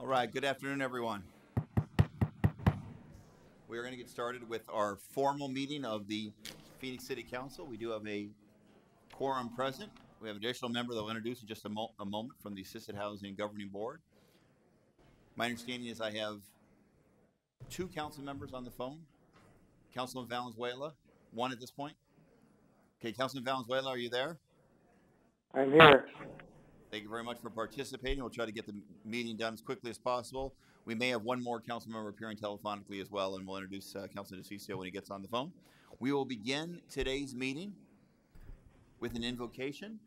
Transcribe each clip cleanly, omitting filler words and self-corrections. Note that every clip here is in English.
All right, good afternoon, everyone. We are going to get started with our formal meeting of the Phoenix City Council. We do have a quorum present. We have an additional member that will introduce in just a moment from the Assisted Housing Governing Board. My understanding is I have two council members on the phone. Councilman Valenzuela, one at this point. Okay, Councilman Valenzuela, are you there? I'm here. Thank you very much for participating. We'll try to get the meeting done as quickly as possible. We may have one more council member appearing telephonically as well, and we'll introduce Councilman DeCiccio when he gets on the phone. We will begin today's meeting with an invocation.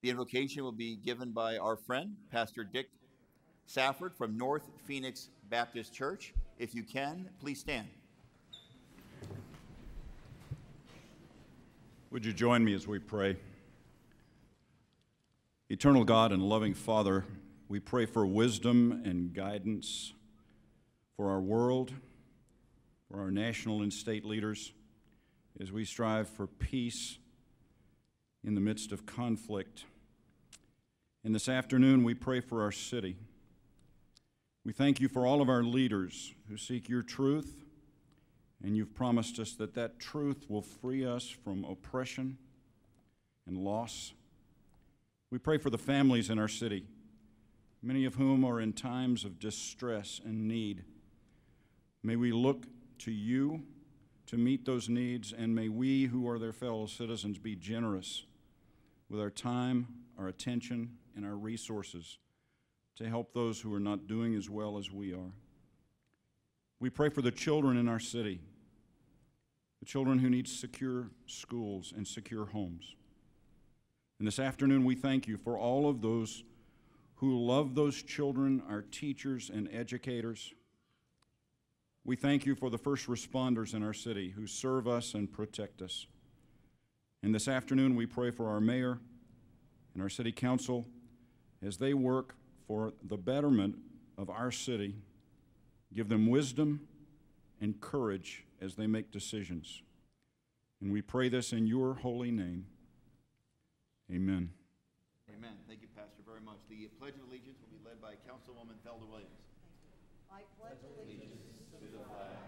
The invocation will be given by our friend, Pastor Dick Safford from North Phoenix Baptist Church. If you can, please stand. Would you join me as we pray? Eternal God and loving Father, we pray for wisdom and guidance for our world, for our national and state leaders, as we strive for peace in the midst of conflict. And this afternoon, we pray for our city. We thank you for all of our leaders who seek your truth, and you've promised us that that truth will free us from oppression and loss. We pray for the families in our city, many of whom are in times of distress and need. May we look to you to meet those needs, and may we, who are their fellow citizens, be generous with our time, our attention, and our resources to help those who are not doing as well as we are. We pray for the children in our city, the children who need secure schools and secure homes. And this afternoon, we thank you for all of those who love those children, our teachers and educators. We thank you for the first responders in our city who serve us and protect us. And this afternoon, we pray for our mayor and our city council as they work for the betterment of our city. Give them wisdom and courage as they make decisions. And we pray this in your holy name. Amen. Amen. Thank you, Pastor, very much. The Pledge of Allegiance will be led by Councilwoman Felder Williams. I pledge allegiance to the flag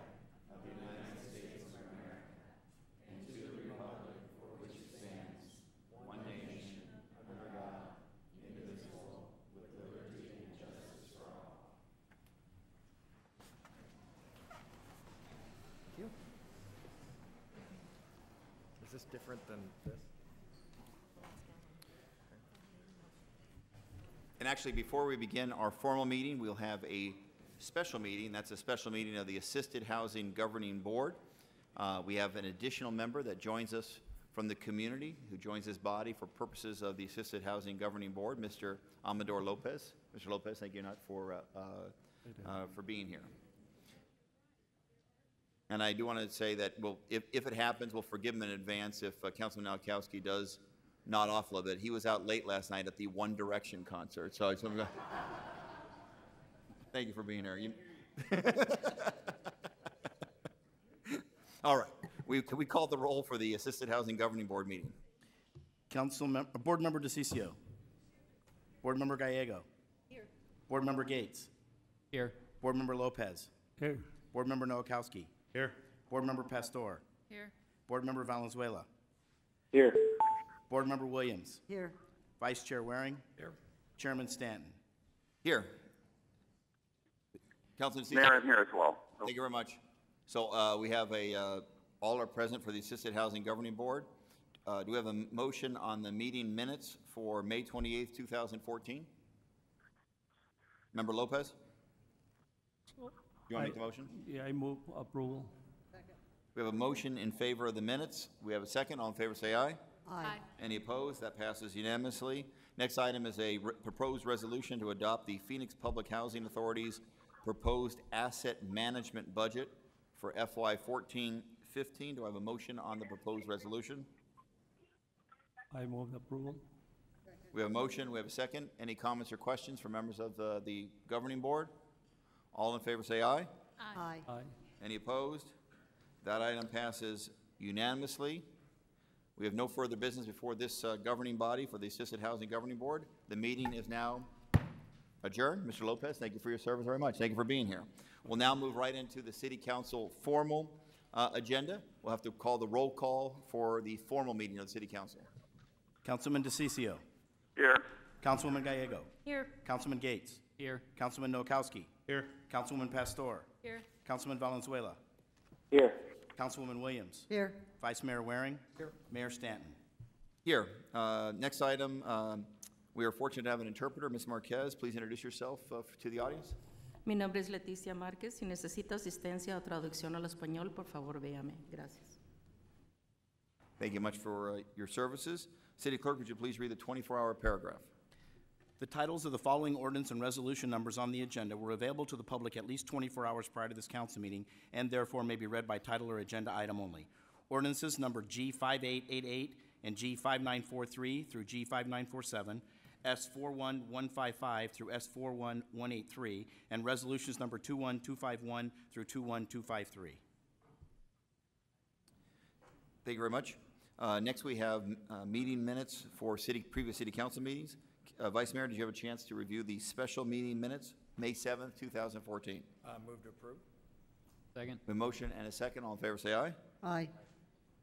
of the United States of America and to the republic for which it stands, one nation, under God, indivisible, with liberty and justice for all. Thank you. Is this different than this? And actually, before we begin our formal meeting, we'll have a special meeting. That's a special meeting of the Assisted Housing Governing Board. We have an additional member that joins us from the community, who joins this body for purposes of the Assisted Housing Governing Board, Mr. Amador Lopez. Mr. Lopez, thank you for being here. And I do want to say that if it happens, we'll forgive him in advance if Councilman Nowakowski does nod off a little bit. He was out late last night at the One Direction concert, so thank you for being here. All right, we called the roll for the Assisted Housing Governing Board meeting. Board Member DeCiccio. Board Member Gallego. here. Board Member Gates. Here. Board Member Lopez. Here. Board Member Nowakowski. Here. Board Member Pastor. Here. Board Member Valenzuela. Here. Board Member Williams. Here. Vice Chair Waring. Here. Chairman Stanton. Here. Councilman DeCiccio. Mayor, I'm here as well. Thank you very much. So we have all are present for the Assisted Housing Governing Board. Do we have a motion on the meeting minutes for May 28th, 2014? Member Lopez? You want to make the motion? Yeah, I move approval. We have a motion in favor of the minutes. We have a second. All in favor say aye. Aye. Any opposed? That passes unanimously. Next item is a proposed resolution to adopt the Phoenix Public Housing Authority's proposed asset management budget for FY 14-15. Do I have a motion on the proposed resolution? I move approval. We have a motion. We have a second. Any comments or questions from members of the governing board? All in favor say aye. Aye. Aye. Any opposed? That item passes unanimously. We have no further business before this governing body for the Assisted Housing Governing Board. The meeting is now adjourned. Mr. Lopez, thank you for your service very much. Thank you for being here. We'll now move right into the City Council formal agenda. We'll have to call the roll call for the formal meeting of the City Council. Councilman DeCiccio. Here. Councilwoman Gallego. Here. Councilman Gates. Here. Councilman Nowakowski. Here. Councilwoman Pastor. Here. Councilman Valenzuela. Here. Councilwoman Williams. Here. Vice Mayor Waring. Here. Mayor Stanton. Here. Next item, we are fortunate to have an interpreter. Ms. Marquez, please introduce yourself to the audience. Mi nombre es Leticia Márquez. Si necesita asistencia o traducción al español, por favor, véame. Gracias. Thank you much for your services. City Clerk, would you please read the 24-hour paragraph? The titles of the following ordinance and resolution numbers on the agenda were available to the public at least 24 hours prior to this council meeting and therefore may be read by title or agenda item only. Ordinances number G5888 and G5943 through G5947, S41155 through S41183, and resolutions number 21251 through 21253. Thank you very much. Next, we have meeting minutes for previous city council meetings. Vice Mayor, did you have a chance to review the special meeting minutes, May 7th, 2014? Move to approve. Second. A motion and a second. All in favor, say aye. Aye.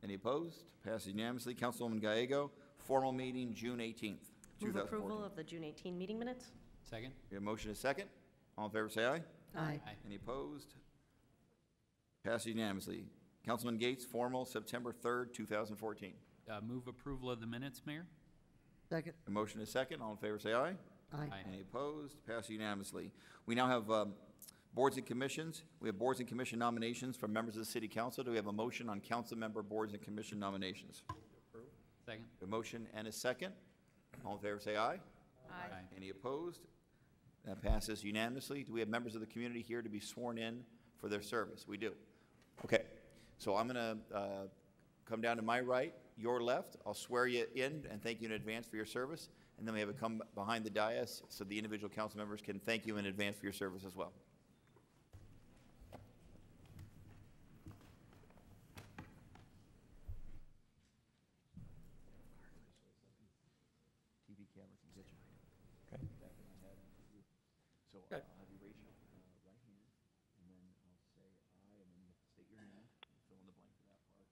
Any opposed? Passes unanimously. Councilwoman Gallego, formal meeting, June 18th, Move 2014. approval of the June 18 meeting minutes. Second. We have a motion and a second. All in favor, say aye. Aye. Any opposed? Passes unanimously. Councilman Gates, formal, September 3rd, 2014. Move approval of the minutes, Mayor. Second. A motion and a second. All in favor, say aye. Aye. Any opposed? Passed unanimously. We now have boards and commissions. We have boards and commission nominations from members of the City Council. Do we have a motion on council member boards and commission nominations? Second. A motion and a second. All in favor, say aye. Aye. Any opposed? That passes unanimously. Do we have members of the community here to be sworn in for their service? We do. Okay. So I'm going to come down to my right, your left. I'll swear you in and thank you in advance for your service. And then we have it come behind the dais so the individual council members can thank you in advance for your service as well. TV camera can get you. Okay. So I'll have you raise your right hand, and then I'll say I, and then you have to state your name, fill in the blank for that part.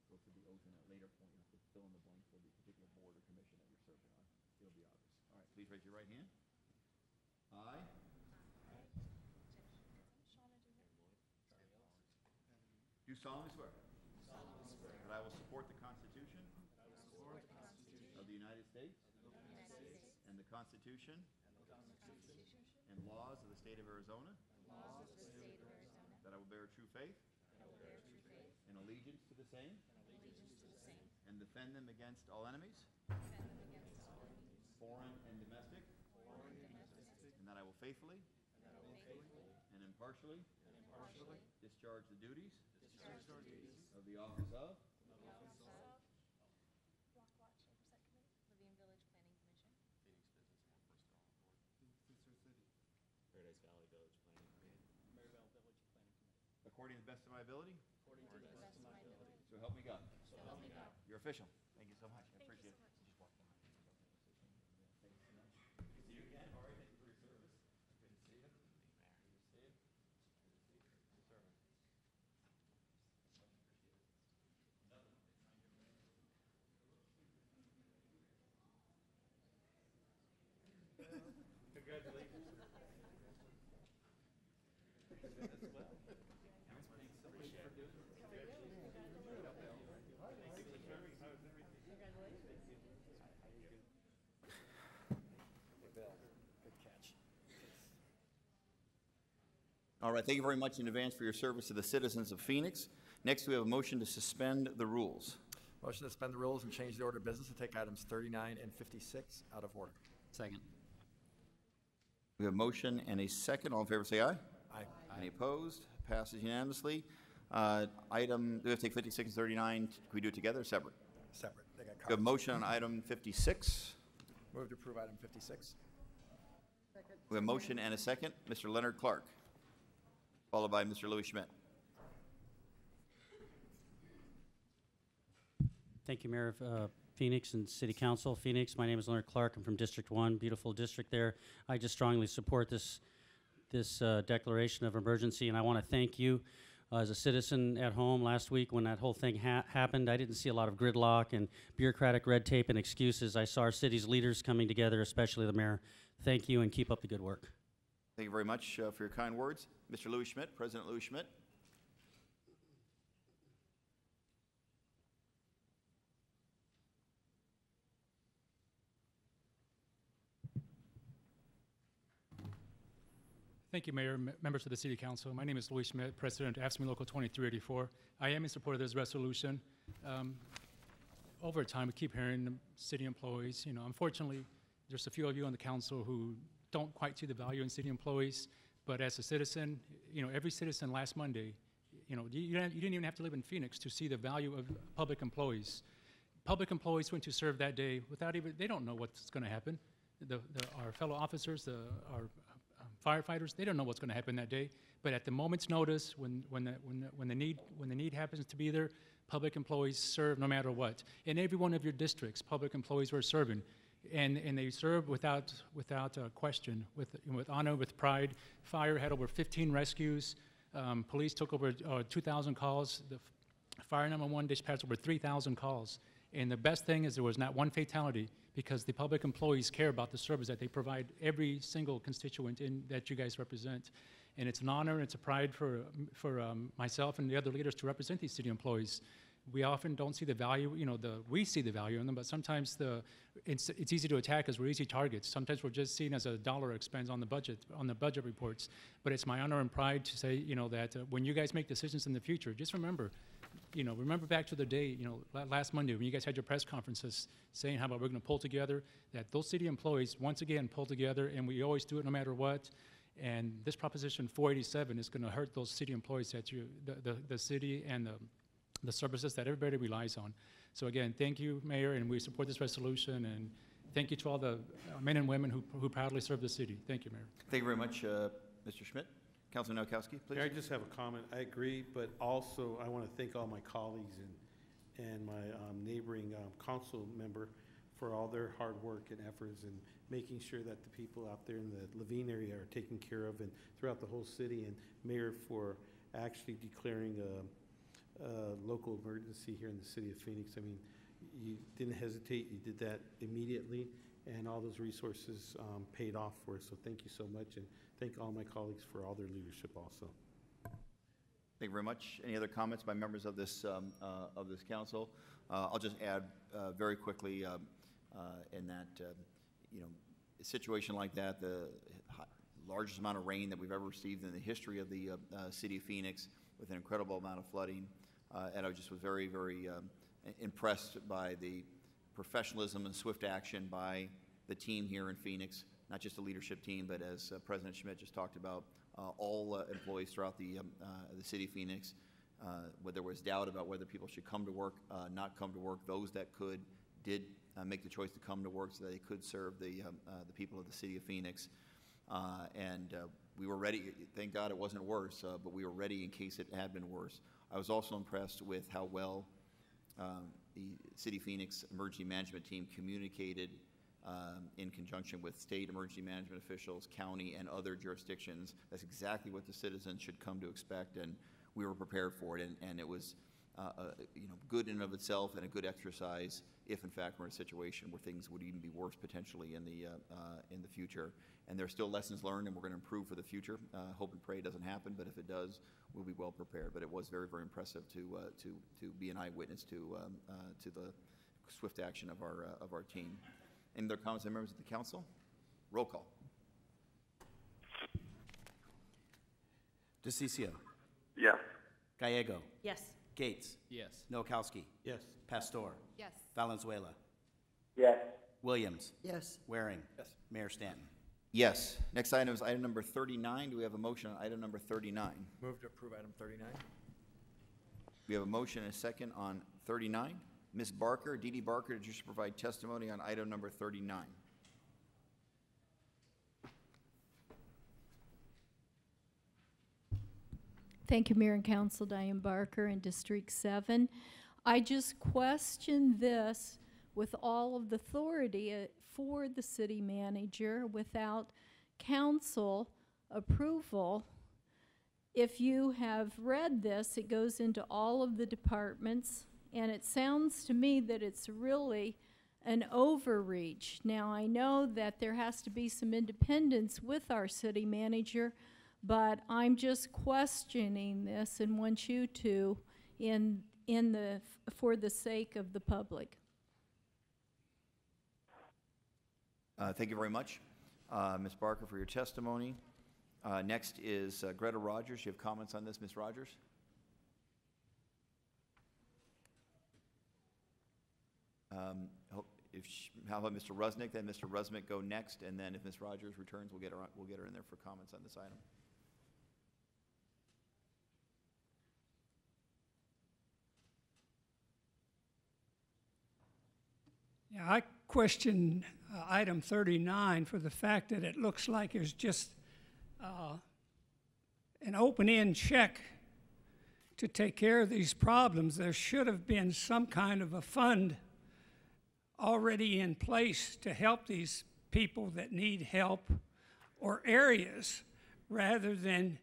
Go through the oath, and at a later point, you have to fill in the blank for the particular board or commission that you're serving on. It'll be obvious. All right, please raise your right hand. I. Do solemnly swear. That I will support the Constitution. Of the United States. And the Constitution. And laws of the state of Arizona. That I will bear true faith. And allegiance to the same. And defend them against all enemies. Foreign and domestic. And that I will faithfully. And impartially. Discharge the duties. Of the office of. According to the best of my ability. So help me God. You're official. Thank you so much. I appreciate it. Just walk behind. Thank you so much. Good to see you again. All right. Thank you for your service. Good to see you. Good to see you. Good to see you. Good serving. All right, thank you very much in advance for your service to the citizens of Phoenix. Next, we have a motion to suspend the rules. Motion to suspend the rules and change the order of business and take items 39 and 56 out of order. Second. We have a motion and a second. All in favor, say aye. Aye. Any opposed? Passes unanimously. Do we have to take 56 and 39? Can we do it together or separate? Separate. They got We have a copies. motion on item 56. Move to approve item 56. We have a motion and a second. Mr. Leonard Clark, followed by Mr. Louis Schmidt. Thank you, Mayor of Phoenix and City Council. Phoenix, my name is Leonard Clark. I'm from District 1, beautiful district there. I just strongly support this declaration of emergency, and I want to thank you as a citizen at home last week when that whole thing happened. I didn't see a lot of gridlock and bureaucratic red tape and excuses. I saw our city's leaders coming together, especially the mayor. Thank you, and keep up the good work. Thank you very much for your kind words. Mr. Louis Schmidt, President Louis Schmidt. Thank you, Mayor, members of the City Council. My name is Louis Schmidt, President of AFSCME Local 2384. I am in support of this resolution. Over time, we keep hearing city employees, unfortunately, there's a few of you on the council who don't quite see the value in city employees, but as a citizen, every citizen last Monday, you didn't even have to live in Phoenix to see the value of public employees. Public employees went to serve that day they don't know what's going to happen. Our fellow officers, our firefighters, they don't know what's going to happen that day. But at the moment's notice, when the need happens to be there, public employees serve no matter what. In every one of your districts, public employees were serving, and they served without question, with honor, with pride. Fire had over 15 rescues. Police took over 2,000 calls. The Fire 911 dispatched over 3,000 calls. And the best thing is there was not one fatality, because the public employees care about the service that they provide every single constituent that you guys represent. And it's an honor and it's a pride for myself and the other leaders to represent these city employees. We often don't see the value, we see the value in them, but sometimes it's easy to attack because we're easy targets. Sometimes we're just seen as a dollar expense on the budget reports. But it's my honor and pride to say, that when you guys make decisions in the future, just remember back to the day, last Monday when you guys had your press conferences saying how about we're going to pull together, that those city employees once again pull together, and we always do it no matter what. And this Proposition 487 is going to hurt those city employees that the city and the services that everybody relies on. So again, thank you, Mayor, and we support this resolution, and thank you to all the men and women who proudly serve the city. Thank you, Mayor. Thank you very much, Mr. Schmidt. Councilman Nowakowski, please. Yeah, I just have a comment. I agree, but also I want to thank all my colleagues and my neighboring council member for all their hard work and efforts and making sure that the people out there in the Levine area are taken care of, and throughout the whole city, and Mayor for actually declaring a local emergency here in the city of Phoenix. I mean, you didn't hesitate. You did that immediately, and all those resources paid off for us. So thank you so much, and thank all my colleagues for all their leadership also. Thank you very much. Any other comments by members of this council? I'll just add very quickly in that, a situation like that, the largest amount of rain that we've ever received in the history of the city of Phoenix, with an incredible amount of flooding. And I just was very, very impressed by the professionalism and swift action by the team here in Phoenix, not just the leadership team, but as President Schmidt just talked about, all employees throughout the city of Phoenix. Where there was doubt about whether people should come to work, not come to work, those that did make the choice to come to work so that they could serve the people of the city of Phoenix. And we were ready. Thank God it wasn't worse, but we were ready in case it had been worse. I was also impressed with how well the City of Phoenix emergency management team communicated in conjunction with state emergency management officials, county, and other jurisdictions. That's exactly what the citizens should come to expect, and we were prepared for it. And it was good in and of itself, and a good exercise if, in fact, we're in a situation where things would even be worse potentially in the future. And there's still lessons learned, and we're going to improve for the future. Hope and pray it doesn't happen, but if it does, we'll be well prepared. But it was very, very impressive to be an eyewitness to the swift action of our team. Any other comments by members of the council? Roll call. DeCiccio. Yes. Gallego. Yes. Gates. Yes. Nowakowski. Yes. Pastor. Yes. Valenzuela. Yes. Williams. Yes. Waring. Yes. Mayor Stanton. Yes. Next item is item number 39. Do we have a motion on item number 39? Move to approve item 39. We have a motion and a second on 39. Ms. Barker, Dee Dee Barker, did you provide testimony on item number 39? Thank you, Mayor and Council. Diane Barker in District 7. I just question this with all of the authority for the city manager without council approval. If you have read this, it goes into all of the departments, and it sounds to me that it's really an overreach. Now, I know that there has to be some independence with our city manager, but I'm just questioning this and want you to for the sake of the public. Thank you very much, Ms. Barker, for your testimony. Next is Greta Rogers. You have comments on this, Ms. Rogers? How about Mr. Rusnick? Then Mr. Rusnick go next, and then if Ms. Rogers returns, we'll get her in there for comments on this item. Yeah, I question item 39 for the fact that it looks like there's just an open-end check to take care of these problems. There should have been some kind of a fund already in place to help these people that need help or areas, rather than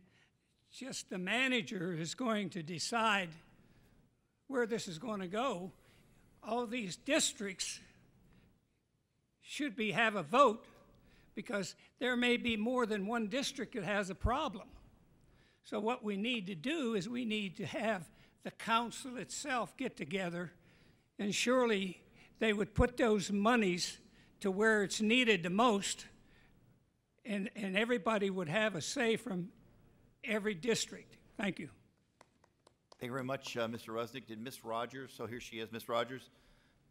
just the manager is going to decide where this is going to go. All these districts should have a vote, because there may be more than one district that has a problem. So what we need to do is we need to have the council itself get together, and surely they would put those monies to where it's needed the most, and everybody would have a say from every district. Thank you. Thank you very much, Mr. Rusnick. Did Ms. Rogers, so here she is, Ms. Rogers,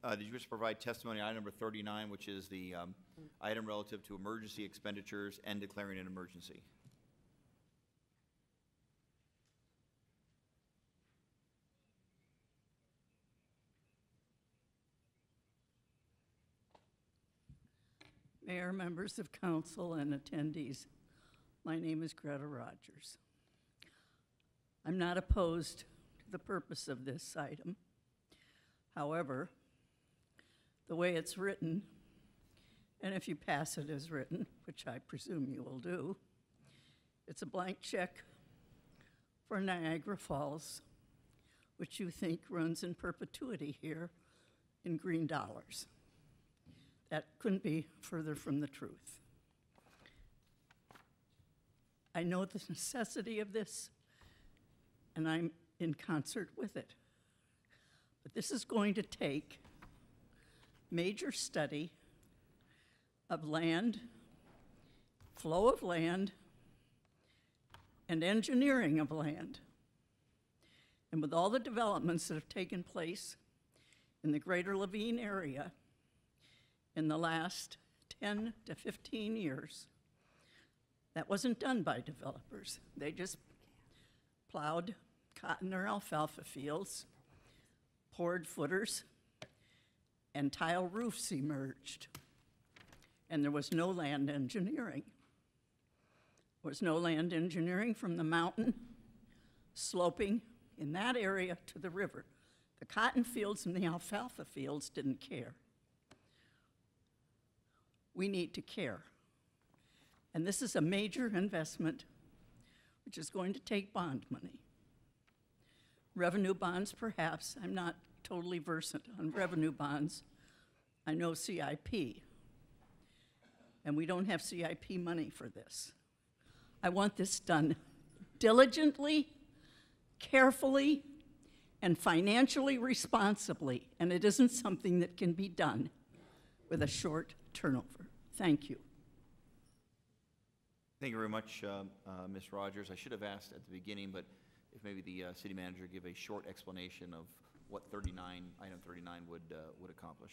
did you just provide testimony on item number 39, which is the item relative to emergency expenditures and declaring an emergency? Mayor, members of council, and attendees, my name is Greta Rogers. I'm not opposed to the purpose of this item. However, the way it's written, and if you pass it as written, which I presume you will do, it's a blank check for Niagara Falls, which you think runs in perpetuity here in green dollars. That couldn't be further from the truth. I know the necessity of this, and I'm in concert with it. But this is going to take major study of land, flow of land, and engineering of land. And with all the developments that have taken place in the greater Laveen area in the last 10 to 15 years, that wasn't done by developers. They just plowed cotton or alfalfa fields, poured footers, and tile roofs emerged. And there was no land engineering. There was no land engineering from the mountain sloping in that area to the river. The cotton fields and the alfalfa fields didn't care. We need to care. And this is a major investment which is going to take bond money. Revenue bonds, perhaps. I'm not totally versant on revenue bonds. I know CIP. And we don't have CIP money for this. I want this done diligently, carefully, and financially responsibly. And it isn't something that can be done with a short turnover. Thank you. Thank you very much, Ms. Rogers. I should have asked at the beginning, but if maybe the city manager give a short explanation of what item 39 would accomplish.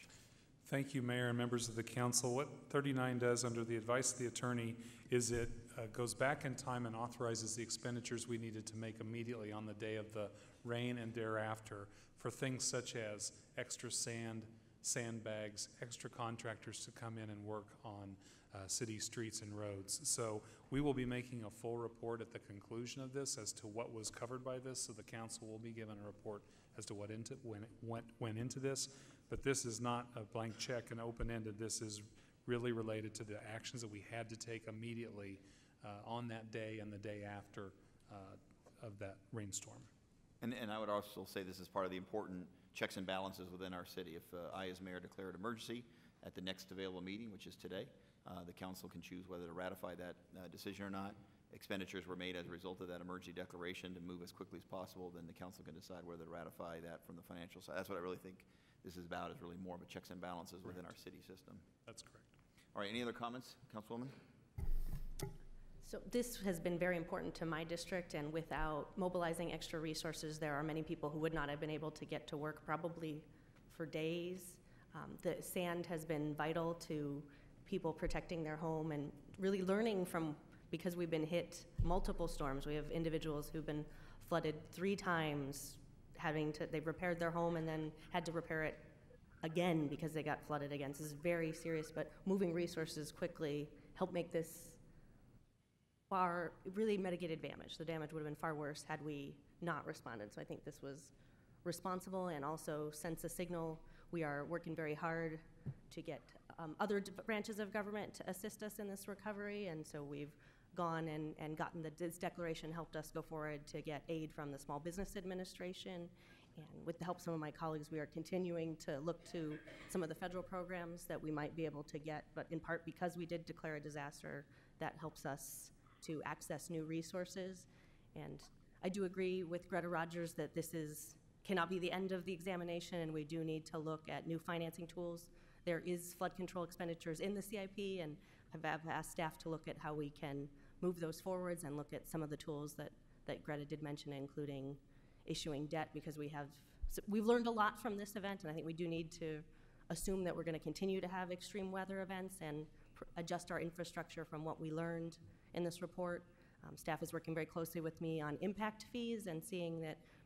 Thank you, Mayor and members of the council. What 39 does under the advice of the attorney is it goes back in time and authorizes the expenditures we needed to make immediately on the day of the rain and thereafter for things such as extra sand, sandbags, extra contractors to come in and work on city streets and roads. So we will be making a full report at the conclusion of this as to what was covered by this, so the council will be given a report as to when it went into this. But this is not a blank check and open-ended. This is really related to the actions that we had to take immediately on that day and the day after of that rainstorm. And I would also say this is part of the important checks and balances within our city. If I, as mayor, declare an emergency at the next available meeting, which is today, the council can choose whether to ratify that decision or not. Expenditures were made as a result of that emergency declaration to move as quickly as possible. Then the council can decide whether to ratify that from the financial side. That's what I really think this is about, is really more of a checks and balances within our city system. That's correct. All right, any other comments, Councilwoman? So this has been very important to my district, and without mobilizing extra resources, there are many people who would not have been able to get to work probably for days. The sand has been vital to people protecting their home and really learning from, because we've been hit multiple storms. We have individuals who've been flooded 3 times, they've repaired their home and then had to repair it again because they got flooded again. So this is very serious, but moving resources quickly helped make this really mitigated damage. The damage would have been far worse had we not responded. So I think this was responsible and also sends a signal. We are working very hard to get other branches of government to assist us in this recovery, and so we've gone and gotten this declaration helped us go forward to get aid from the Small Business Administration. And with the help of some of my colleagues, we are continuing to look to some of the federal programs that we might be able to get, but in part because we did declare a disaster, that helps us to access new resources. And I do agree with Greta Rogers that this cannot be the end of the examination, and we do need to look at new financing tools. There is flood control expenditures in the CIP, and I've asked staff to look at how we can move those forwards and look at some of the tools that Greta did mention, including issuing debt, because we've learned a lot from this event, and I think we do need to assume that we're going to continue to have extreme weather events and adjust our infrastructure from what we learned in this report. Staff is working very closely with me on impact fees and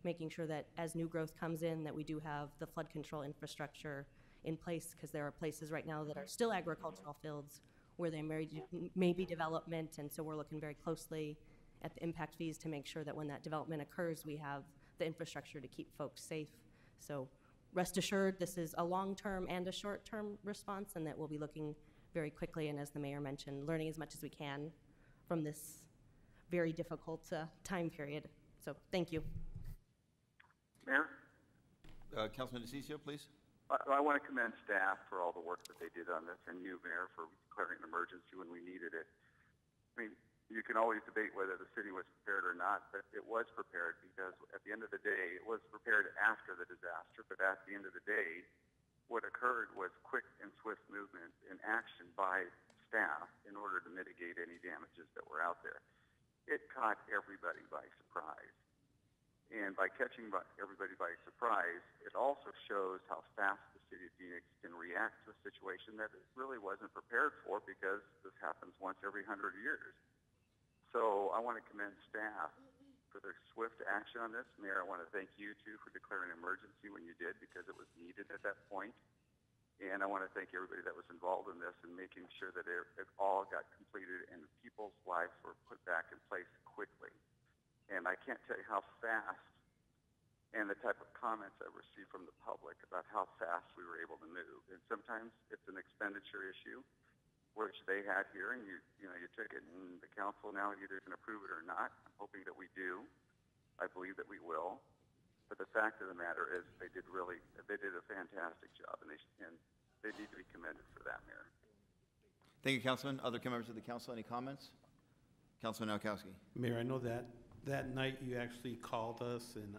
making sure that as new growth comes in, that we do have the flood control infrastructure in place, because there are places right now that are still agricultural fields where there may be development, and so we're looking very closely at the impact fees to make sure that when that development occurs, we have the infrastructure to keep folks safe. So rest assured, this is a long-term and a short-term response, and that we'll be looking very quickly, and as the mayor mentioned, learning as much as we can from this very difficult time period. So thank you. Mayor? Councilman DeCiccio, please. I want to commend staff for all the work that they did on this, and you, Mayor, for declaring an emergency when we needed it. I mean, you can always debate whether the city was prepared or not, but it was prepared, because at the end of the day, it was prepared after the disaster, but at the end of the day, what occurred was quick and swift movement and action by staff in order to mitigate any damages that were out there. It caught everybody by surprise. And by catching everybody by surprise, it also shows how fast the city of Phoenix can react to a situation that it really wasn't prepared for, because this happens once every 100 years. So I want to commend staff for their swift action on this. Mayor, I want to thank you, too, for declaring an emergency when you did, because it was needed at that point. And I want to thank everybody that was involved in this and making sure that it all got completed and people's lives were put back in place quickly. And I can't tell you how fast, and the type of comments I received from the public about how fast we were able to move. And sometimes it's an expenditure issue, which they had here, and you took it, and the council now either can approve it or not. I'm hoping that we do. I believe that we will. But the fact of the matter is, they did a fantastic job, and they need to be commended for that, Mayor. Thank you, Councilman. Other members of the council, any comments? Councilman Nowakowski. Mayor, I know that night you actually called us, and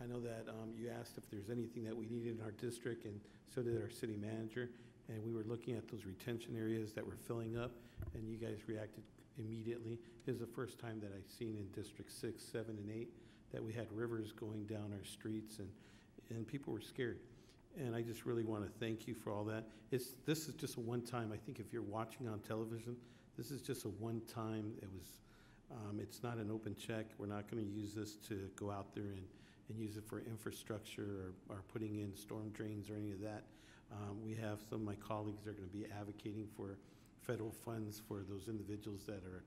I know that you asked if there's anything that we needed in our district, and so did our city manager. And we were looking at those retention areas that were filling up, and you guys reacted immediately. It was the first time that I've seen in District 6, 7, and 8 that we had rivers going down our streets, and people were scared. And I just really want to thank you for all that. This is just a one-time. I think if you're watching on television, this is just a one-time. It's not an open check. We're not going to use this to go out there and use it for infrastructure or putting in storm drains or any of that. We have some of my colleagues that are going to be advocating for federal funds for those individuals that are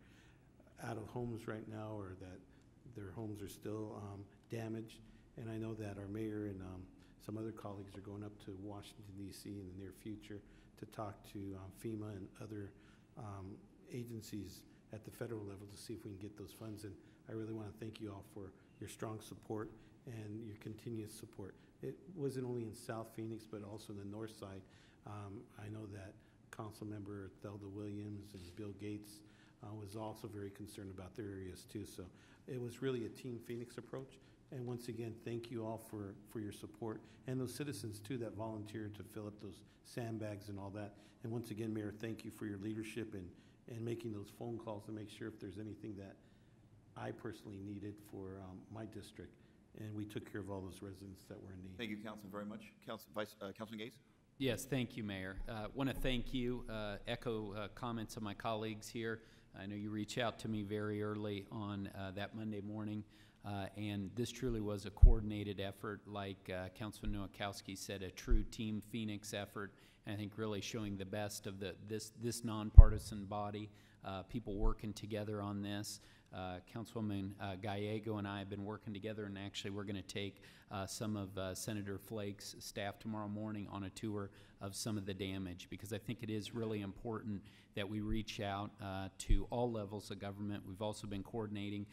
out of homes right now, or that their homes are still damaged. And I know that our mayor and some other colleagues are going up to Washington, D.C. in the near future to talk to FEMA and other agencies at the federal level to see if we can get those funds. And I really want to thank you all for your strong support and your continuous support. It wasn't only in South Phoenix, but also in the north side. I know that Council Member Thelda Williams and Bill Gates was also very concerned about their areas too. So it was really a Team Phoenix approach. And once again, thank you all for your support, and those citizens too that volunteered to fill up those sandbags and all that. And once again, Mayor, thank you for your leadership and making those phone calls to make sure if there's anything that I personally needed for my district. And we took care of all those residents that were in need. Thank you, Councilman, very much. Councilman Gates? Yes, thank you, Mayor. Want to thank you, echo comments of my colleagues here. I know you reached out to me very early on that Monday morning, and this truly was a coordinated effort, like Councilman Nowakowski said, a true Team Phoenix effort, and I think really showing the best of this nonpartisan body, people working together on this. Councilwoman Gallego and I have been working together, and actually we're going to take some of Senator Flake's staff tomorrow morning on a tour of some of the damage, because I think it is really important that we reach out to all levels of government. We've also been coordinating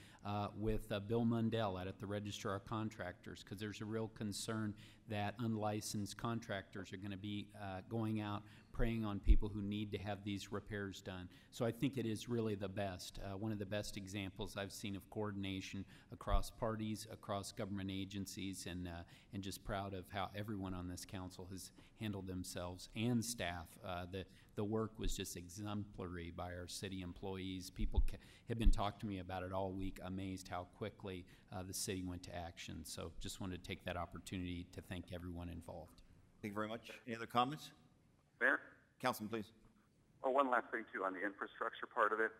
with Bill Mundell out at the Registrar of Contractors, because there's a real concern that unlicensed contractors are going to be going out preying on people who need to have these repairs done. So I think it is really the best, one of the best examples I've seen of coordination across parties, across government agencies, and just proud of how everyone on this council has handled themselves and staff. The work was just exemplary by our city employees. People have been talking to me about it all week, amazed how quickly the city went to action. So just wanted to take that opportunity to thank everyone involved. Thank you very much. Any other comments? Mayor? Councilman, please. Oh, one last thing, too, on the infrastructure part of it.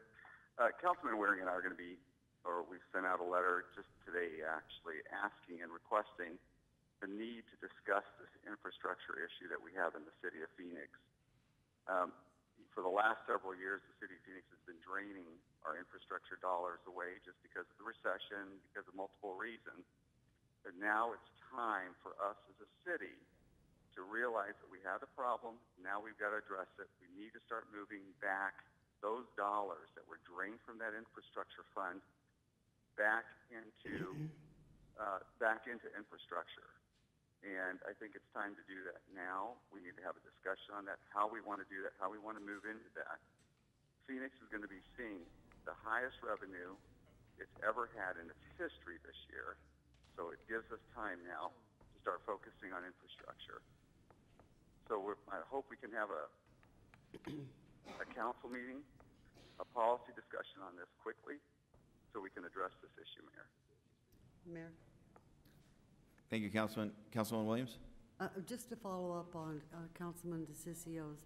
Councilman Waring and I are going to be, or we've sent out a letter just today, actually, asking and requesting the need to discuss this infrastructure issue that we have in the city of Phoenix. For the last several years, the city of Phoenix has been draining our infrastructure dollars away just because of the recession, because of multiple reasons. But now it's time for us as a city to realize that we have a problem. Now we've got to address it. We need to start moving back those dollars that were drained from that infrastructure fund back into infrastructure. And I think it's time to do that now. We need to have a discussion on that, how we want to do that, how we want to move into that. Phoenix is going to be seeing the highest revenue it's ever had in its history this year. So it gives us time now to start focusing on infrastructure. So I hope we can have a council meeting, a policy discussion on this quickly, so we can address this issue, Mayor. Mayor? Thank you, Councilman. Councilwoman Williams? Just to follow up on Councilman DeCicio's,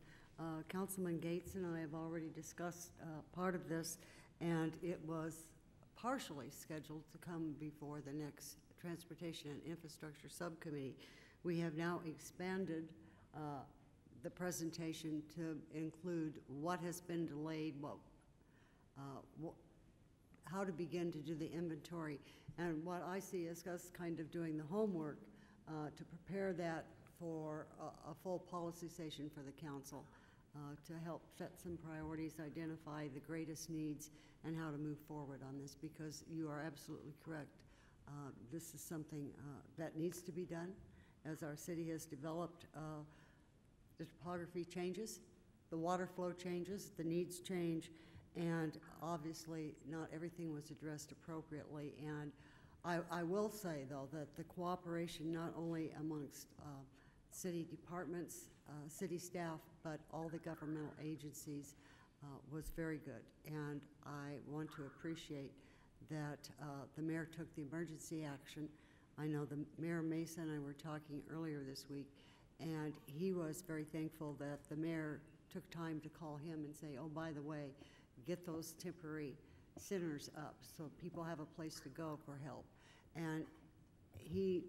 Councilman Gates and I have already discussed part of this, and it was partially scheduled to come before the next Transportation and Infrastructure Subcommittee. We have now expanded the presentation to include what has been delayed, how to begin to do the inventory. And what I see is us kind of doing the homework to prepare that for a full policy session for the council to help set some priorities, identify the greatest needs, and how to move forward on this, because you are absolutely correct. This is something that needs to be done. As our city has developed, the topography changes, the water flow changes, the needs change, and obviously not everything was addressed appropriately. And I will say, though, that the cooperation not only amongst city departments, city staff, but all the governmental agencies was very good. And I want to appreciate that the mayor took the emergency action. I know the Mayor Mesa and I were talking earlier this week, and he was very thankful that the mayor took time to call him and say, oh, by the way, get those temporary centers up so people have a place to go for help. And he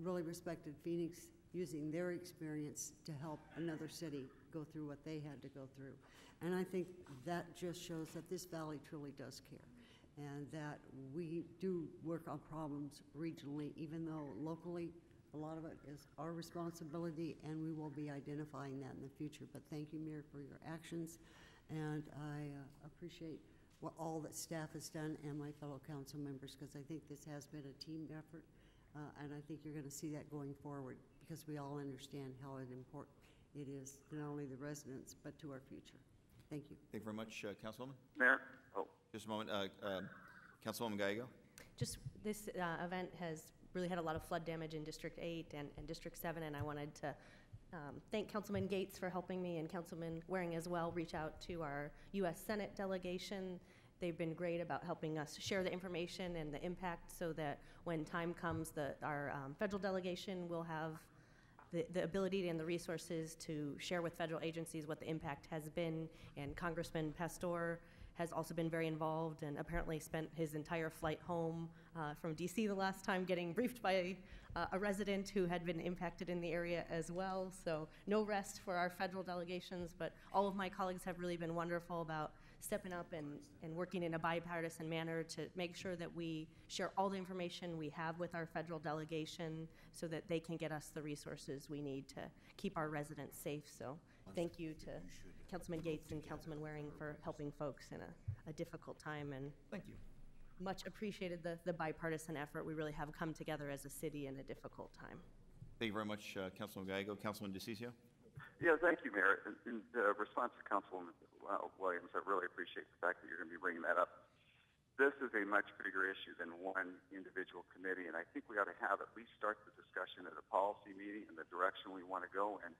really respected Phoenix using their experience to help another city go through what they had to go through. And I think that just shows that this valley truly does care. and that we do work on problems regionally, even though locally, a lot of it is our responsibility, and we will be identifying that in the future. But thank you, Mayor, for your actions, and I appreciate what all that staff has done and my fellow council members, because I think this has been a team effort, and I think you're going to see that going forward, because we all understand how important it is to not only the residents, but to our future. Thank you. Thank you very much, Councilwoman. Mayor? Oh. Just a moment. Councilwoman Gallego. Just this event has really had a lot of flood damage in District 8 and District 7, and I wanted to thank Councilman Gates for helping me, and Councilman Waring as well, reach out to our U.S. Senate delegation. They've been great about helping us share the information and the impact, so that when time comes, our federal delegation will have the ability and the resources to share with federal agencies what the impact has been. And Congressman Pastor has also been very involved, and apparently spent his entire flight home from DC the last time getting briefed by a resident who had been impacted in the area as well. So no rest for our federal delegations, but all of my colleagues have really been wonderful about stepping up and working in a bipartisan manner to make sure that we share all the information we have with our federal delegation, so that they can get us the resources we need to keep our residents safe. So thank you to Councilman Gates and Councilman Waring for helping folks in a difficult time, and Thank you. much appreciated the bipartisan effort. We really have come together as a city in a difficult time. Thank you very much, Councilwoman Gallego. Councilman DeCiccio. Yeah, thank you, Mayor. In response to Councilwoman Williams, I really appreciate the fact that you're going to be bringing that up. This is a much bigger issue than one individual committee, and I think we ought to have at least start the discussion at a policy meeting and the direction we want to go in.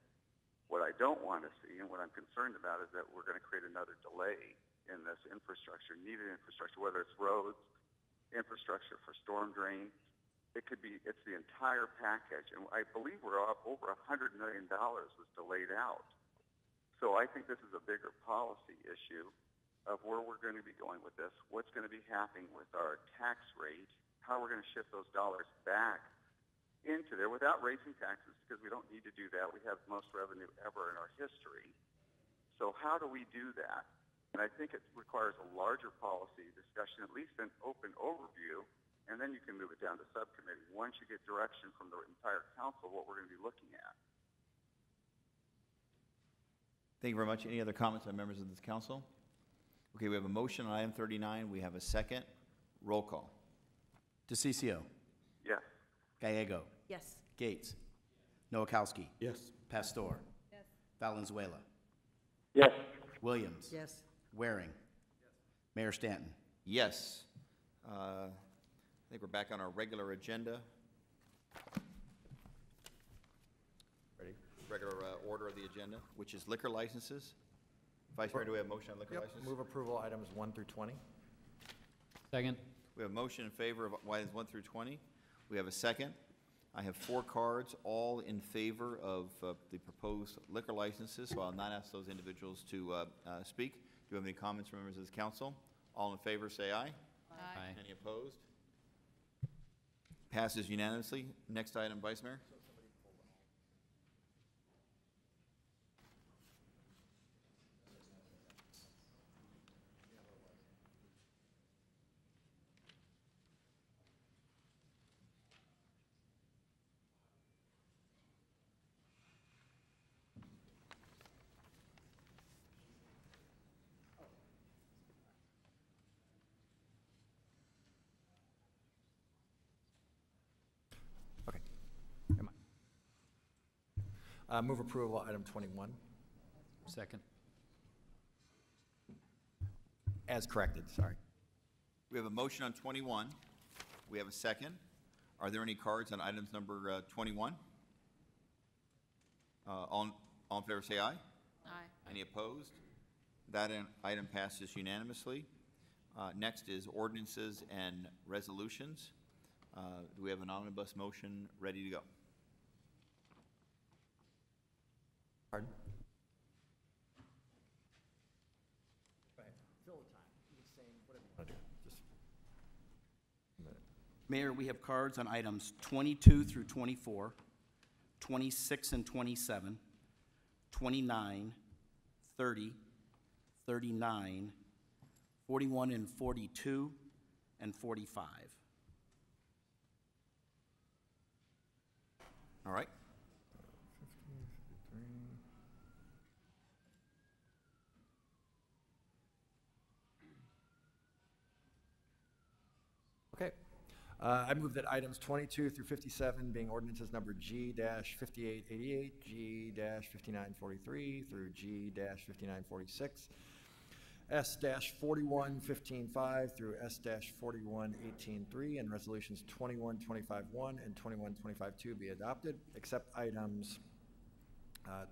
What I don't want to see, and what I'm concerned about, is that we're going to create another delay in this infrastructure, needed infrastructure, whether it's roads, infrastructure for storm drain. It's the entire package, and I believe we're up over $100 million was delayed out. So I think this is a bigger policy issue of where we're going to be going with this, what's going to be happening with our tax rate, how we're going to shift those dollars back into there without raising taxes, because we don't need to do that. We have the most revenue ever in our history. So how do we do that? And I think it requires a larger policy discussion, at least an open overview, and then you can move it down to subcommittee once you get direction from the entire council what we're going to be looking at. Thank you very much. Any other comments on members of this council? Okay, we have a motion on item 39. We have a second. Roll call. DeCiccio. Yes. Gallego. Yes. Gates. Nowakowski. Yes. Pastor. Yes. Valenzuela. Yes. Williams. Yes. Waring. Mayor Stanton. Yes. I think we're back on our regular agenda. Ready? Regular order of the agenda, which is liquor licenses. Vice Mayor, do we have a motion on liquor Yep. license? Move approval items 1 through 20. Second. We have a motion in favor of items 1 through 20. We have a second. I have 4 cards, all in favor of the proposed liquor licenses, so I'll not ask those individuals to speak. Do you have any comments from members of this council? All in favor, say aye. Aye. Any opposed? Passes unanimously. Next item, Vice Mayor. Move approval item 21. Second. As corrected, sorry. We have a motion on 21. We have a second. Are there any cards on items number 21? All in favor, say aye. Aye. Any opposed? That item passes unanimously. Next is ordinances and resolutions. Do we have an omnibus motion ready to go? Pardon? Mayor, we have cards on items 22 through 24, 26 and 27, 29, 30, 39, 41 and 42, and 45. All right. Okay. I move that items 22 through 57, being ordinances number G-5888, G-5943 through G-5946, S-4115.5 through S-4118.3, and resolutions 2125-1 and 2125-2 be adopted, except items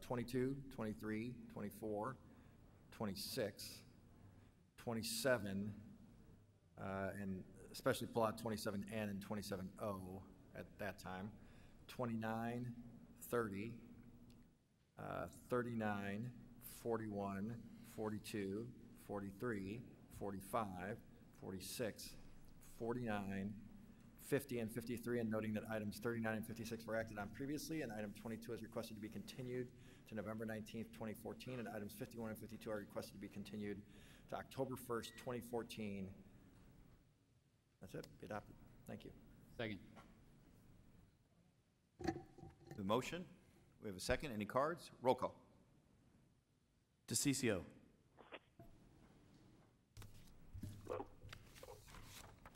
22, 23, 24, 26, 27, and especially pull out 27N and 27O at that time, 29, 30, 39, 41, 42, 43, 45, 46, 49, 50, and 53, and noting that items 39 and 56 were acted on previously, and item 22 is requested to be continued to November 19th, 2014, and items 51 and 52 are requested to be continued to October 1st, 2014. That's it. Be adopted. Thank you. Second. The motion. We have a second. Any cards? Roll call. DeCiccio.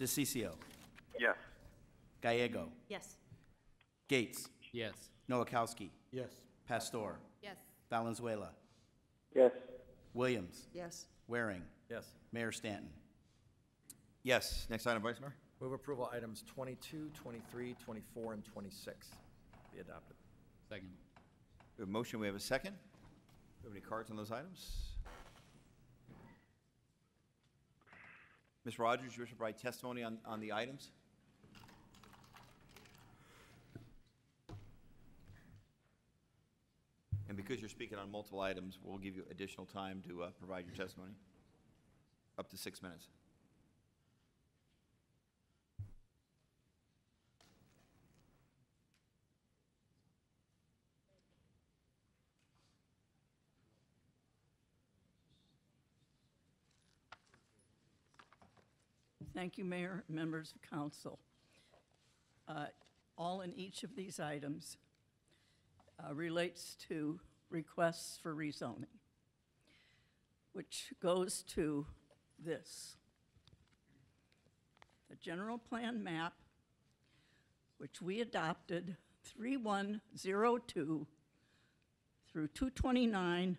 DeCiccio. Yes. Gallego. Yes. Gates. Yes. Nowakowski. Yes. Pastor. Yes. Valenzuela. Yes. Williams. Yes. Waring. Yes. Mayor Stanton. Yes. Next item, Vice Mayor. Move approval items 22, 23, 24, and 26 be adopted. Second. We have a motion. We have a second. Do we have any cards on those items? Ms. Rogers, you wish to provide testimony on the items? And because you're speaking on multiple items, we'll give you additional time to provide your testimony. Up to 6 minutes. Thank you, Mayor, members of council. All in each of these items relates to requests for rezoning, which goes to this. The general plan map, which we adopted 3102 through 229-011.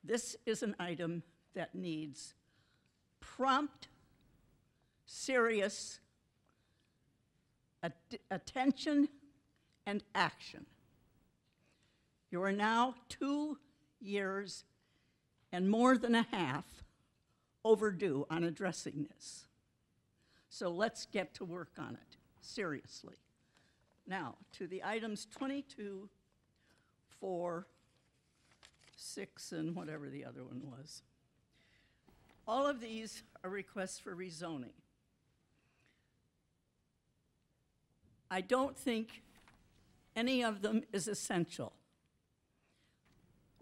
This is an item that needs prompt, serious attention and action. You are now 2 years and more than a half overdue on addressing this. So let's get to work on it, seriously. Now, to the items 22, 4, 6, and whatever the other one was. All of these are requests for rezoning. I don't think any of them is essential.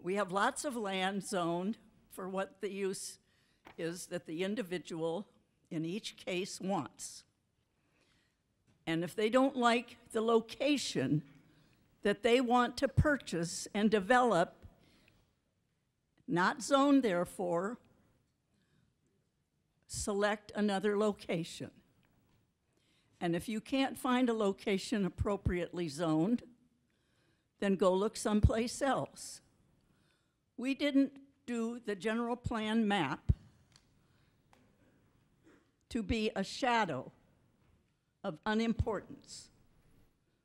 We have lots of land zoned for what the use is that the individual in each case wants. And if they don't like the location that they want to purchase and develop, not zoned therefore, select another location. And if you can't find a location appropriately zoned, then go look someplace else. We didn't do the general plan map to be a shadow of unimportance.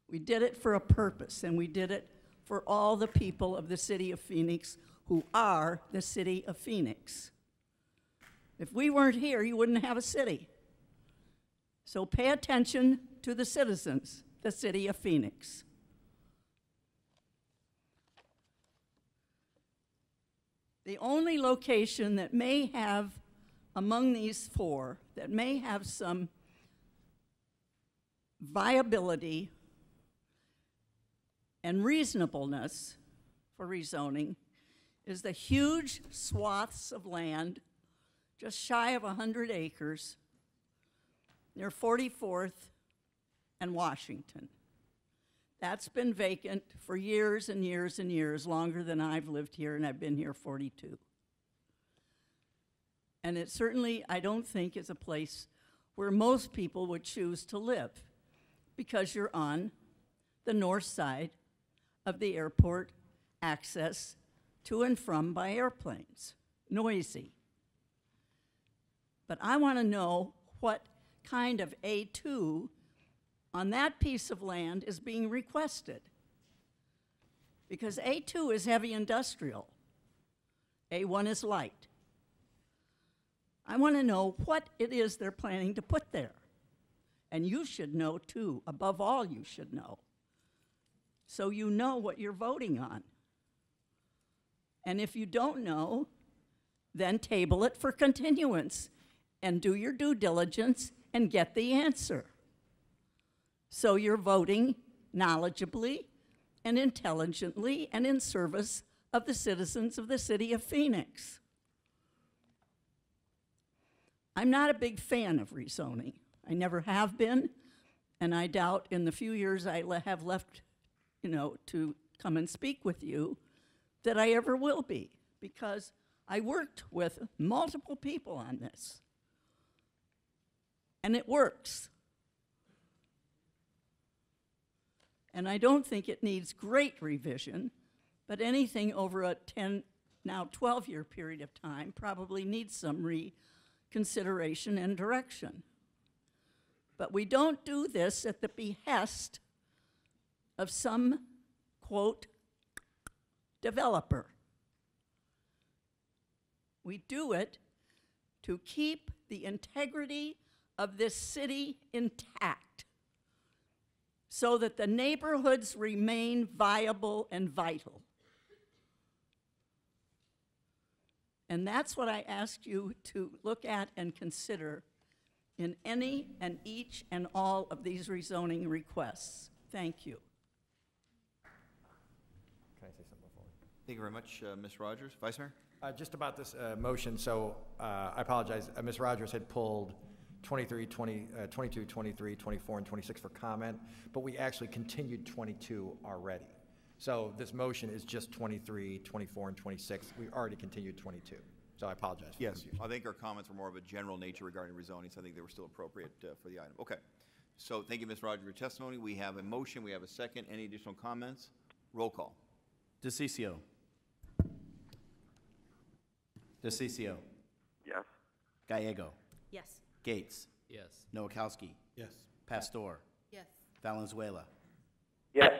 We did it for a purpose, and we did it for all the people of the city of Phoenix who are the city of Phoenix. If we weren't here, you wouldn't have a city. So pay attention to the citizens, the city of Phoenix. The only location that may have, among these 4, that may have some viability and reasonableness for rezoning is the huge swaths of land, just shy of 100 acres, near 44th and Washington. That's been vacant for years and years and years, longer than I've lived here, and I've been here 42. And it certainly, I don't think, is a place where most people would choose to live, because you're on the north side of the airport access to and from by airplanes. Noisy. But I want to know what kind of A2 on that piece of land is being requested. Because A2 is heavy industrial. A1 is light. I want to know what it is they're planning to put there. And you should know too. Above all, you should know. So you know what you're voting on. And if you don't know, then table it for continuance and do your due diligence and get the answer. So you're voting knowledgeably and intelligently and in service of the citizens of the city of Phoenix. I'm not a big fan of rezoning. I never have been, and I doubt in the few years I have left, to come and speak with you, that I ever will be, because I worked with multiple people on this, and it works. And I don't think it needs great revision, but anything over a 10, now 12-year period of time probably needs some reconsideration and direction. But we don't do this at the behest of some, quote, developer. We do it to keep the integrity of this city intact so that the neighborhoods remain viable and vital. And that's what I ask you to look at and consider in any and each and all of these rezoning requests. Thank you. Can I say something before? Thank you very much, Ms. Rogers. Vice Mayor? Just about this motion, so I apologize. Ms. Rogers had pulled 22, 23, 24, and 26 for comment, but we actually continued 22 already. So this motion is just 23, 24, and 26. We already continued 22. So I apologize for the Yes, confusion. I think our comments were more of a general nature regarding rezoning, so I think they were still appropriate for the item. Okay. So thank you, Ms. Rogers, for your testimony. We have a motion. We have a second. Any additional comments? Roll call. DeCiccio. DeCiccio. Yes. Gallego. Yes. Gates. Yes. Nowakowski. Yes. Pastor. Yes. Valenzuela. Yes.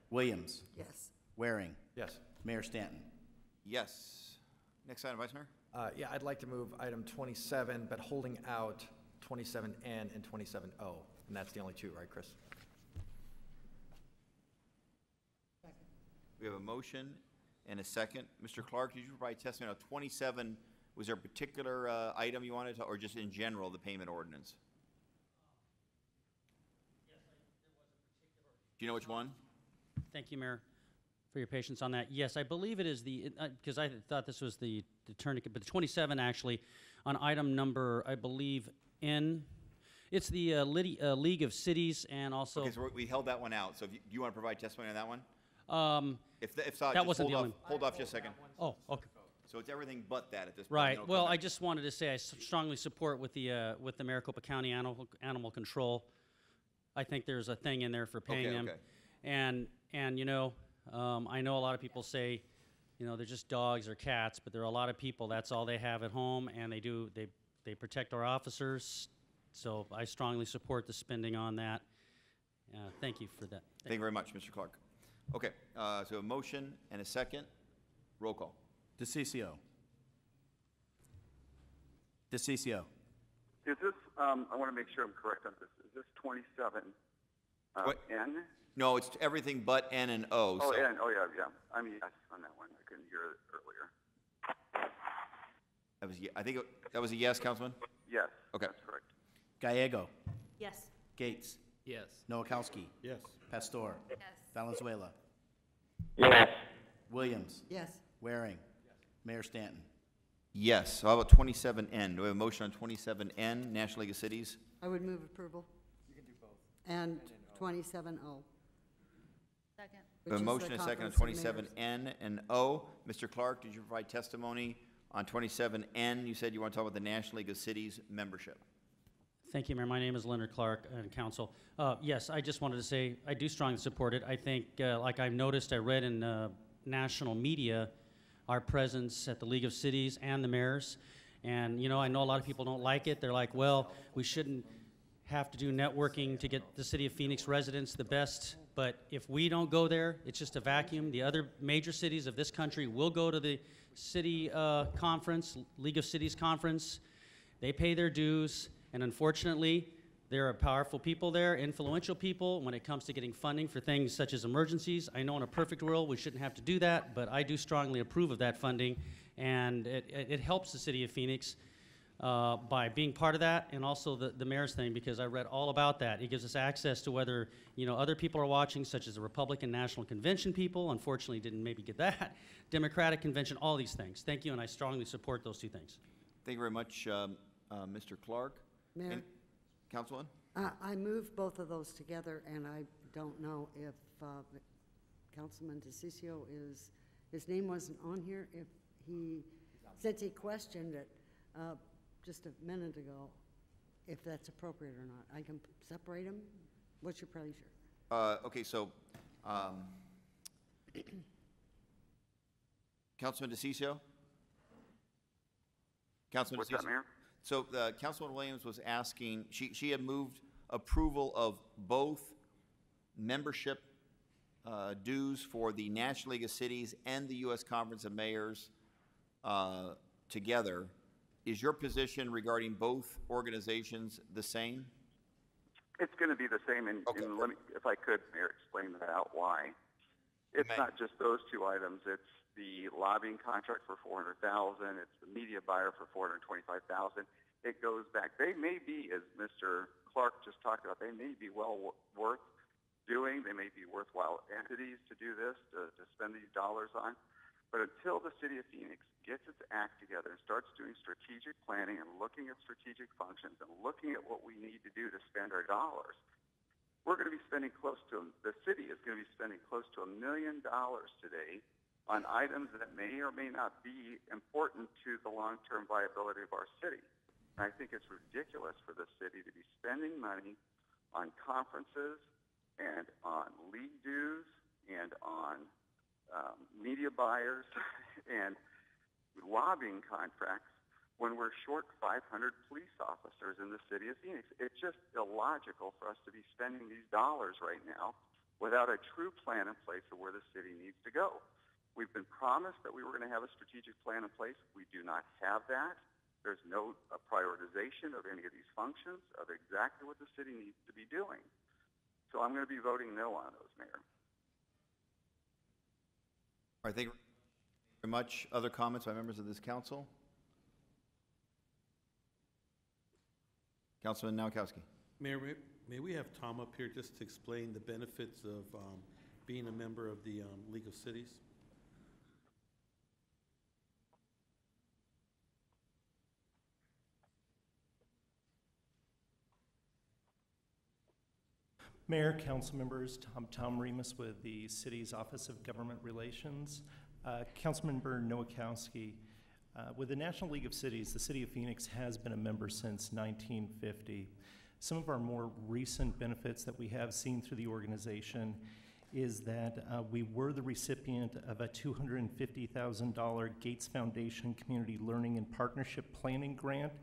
Williams. Yes. Waring. Yes. Mayor Stanton. Yes. Next item, Vice Mayor? Yeah, I'd like to move item 27, but holding out 27N and 27O. And that's the only two, right, Chris? We have a motion and a second. Mr. Clark, did you provide testimony on 27? Was there a particular item you wanted to, or just in general, the payment ordinance? Do you know which one? Thank you, Mayor, for your patience on that. Yes, I believe it is the, because I tough this was the tourniquet, but the 27 actually, on item number, I believe, N. It's the League of Cities and also. Okay, so we held that one out. So if do you want to provide testimony on that one? If not, that just wasn't the only. hold off just a second. Oh, okay. So it's everything but that at this point. Right. It'll Well, come I back. just wanted to say I strongly support with the Maricopa County Animal Control. I think there's a thing in there for paying Okay, them, okay. and I know a lot of people say, they're just dogs or cats, but there are a lot of people that's all they have at home, and they protect our officers. So I strongly support the spending on that. Thank you for that. Thank you very much, Mr. Clark. Okay, so a motion and a second. Roll call. DeCiccio. DeCiccio. Is this, I want to make sure I'm correct on this. Is this 27 What? N? No, it's everything but N and O. Oh, so N. Oh, yeah. I'm yes on that one. I couldn't hear it earlier. that was, I think that was a yes, Councilman? Yes. Okay. That's correct. Gallego. Yes. Gates. Yes. Nowakowski. Yes. Pastor. Yes. Valenzuela. Yes. Williams. Yes. Waring. Mayor Stanton. Yes. So how about 27N? Do we have a motion on 27N, National League of Cities? I would move approval. You can do both. And 27O. Second. We have a motion and a second on 27N and O. Mr. Clark, did you provide testimony on 27N? You said you want to talk about the National League of Cities membership. Thank you, Mayor. My name is Leonard Clark and Council. Yes, I just wanted to say I do strongly support it. I think, like I've noticed, I read in national media our presence at the League of Cities and the mayors. And, you know, I know a lot of people don't like it. They're like, well, we shouldn't have to do networking to get the city of Phoenix residents the best. But if we don't go there, it's just a vacuum. The other major cities of this country will go to the city conference, League of Cities conference. They pay their dues. And unfortunately, there are powerful people there, influential people, when it comes to getting funding for things such as emergencies. I know in a perfect world we shouldn't have to do that, but I do strongly approve of that funding, and it helps the city of Phoenix by being part of that, and also the mayor's thing, because I read all about that. It gives us access to whether, you know, other people are watching, such as the Republican National Convention people. Unfortunately, didn't maybe get that. Democratic Convention, all these things. Thank you, and I strongly support those two things. Thank you very much, Mr. Clark. Mayor? And Councilwoman? I move both of those together, and I don't know if Councilman DeCiccio is, his name wasn't on here, if he, since he questioned it just a minute ago, if that's appropriate or not. I can separate them? What's your pleasure? Okay, so Councilman DeCiccio? Councilman What's DeCiccio? that, Mayor? So Councilwoman Williams was asking, she had moved approval of both membership dues for the National League of Cities and the U.S. Conference of Mayors together. Is your position regarding both organizations the same? It's going to be the same, and let me, if I could, Mayor, explain that out why. It's not just those two items. It's the lobbying contract for $400,000. It's the media buyer for $425,000. It goes back. They may be, as Mr. Clark just talked about, they may be well worth doing. They may be worthwhile entities to do this, to spend these dollars on. But until the city of Phoenix gets its act together and starts doing strategic planning and looking at strategic functions and looking at what we need to do to spend our dollars, we're going to be spending the city is going to be spending close to $1 million today on items that may or may not be important to the long-term viability of our city. And I think it's ridiculous for the city to be spending money on conferences and on league dues and on media buyers and lobbying contracts when we're short 500 police officers in the city of Phoenix. It's just illogical for us to be spending these dollars right now without a true plan in place of where the city needs to go. We've been promised that we were going to have a strategic plan in place. We do not have that. There's no prioritization of any of these functions of exactly what the city needs to be doing. So I'm going to be voting no on those, Mayor. All right, thank you very much. Other comments by members of this council? Councilman Nowakowski. Mayor, may we have Tom up here just to explain the benefits of being a member of the League of Cities? Mayor, council members, Tom Remus with the city's Office of Government Relations. Councilmember Nowakowski, with the National League of Cities, the city of Phoenix has been a member since 1950. Some of our more recent benefits that we have seen through the organization is that we were the recipient of a $250,000 Gates Foundation Community Learning and Partnership Planning Grant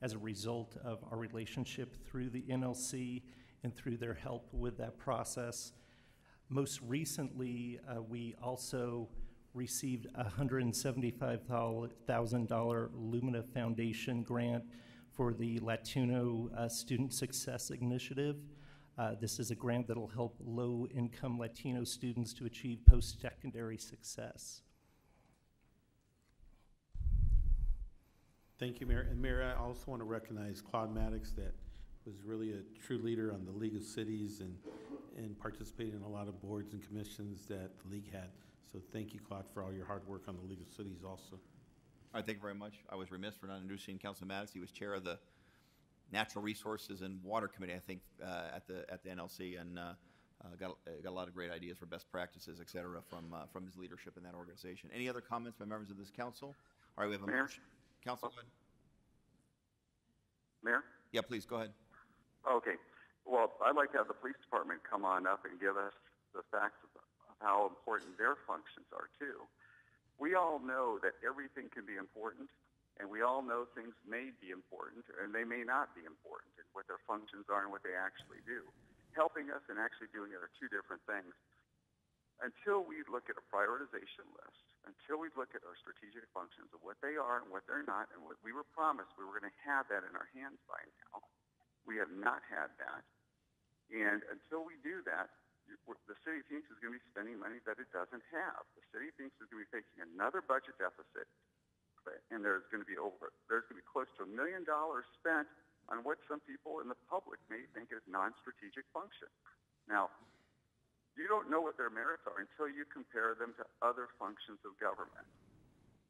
as a result of our relationship through the NLC and through their help with that process. Most recently, we also received a $175,000 Lumina Foundation grant for the Latino Student Success Initiative. This is a grant that will help low-income Latino students to achieve post-secondary success. Thank you, Mayor. And Mayor, I also want to recognize Claude Maddox, that was really a true leader on the League of Cities and participated in a lot of boards and commissions that the League had. So thank you, Claude, for all your hard work on the League of Cities also. All right, thank you very much. I was remiss for not introducing Councilman Maddox. He was chair of the Natural Resources and Water Committee, I think, at the NLC, and got a lot of great ideas for best practices, et cetera, from his leadership in that organization. Any other comments by members of this council? All right, we have a Mayor? motion. Council, go ahead. Mayor? Yeah, please, go ahead. Okay. Well, I'd like to have the police department come on up and give us the facts of how important their functions are, too. We all know that everything can be important, and we all know things may be important, and they may not be important, and what their functions are and what they actually do. Helping us and actually doing it are two different things. Until we look at a prioritization list, until we look at our strategic functions of what they are and what they're not, and what we were promised we were going to have that in our hands by now, we have not had that. And until we do that, the city of Phoenix is going to be spending money that it doesn't have. The city of Phoenix is going to be facing another budget deficit, and there's going to be close to $1 million spent on what some people in the public may think is non-strategic function. Now, you don't know what their merits are until you compare them to other functions of government.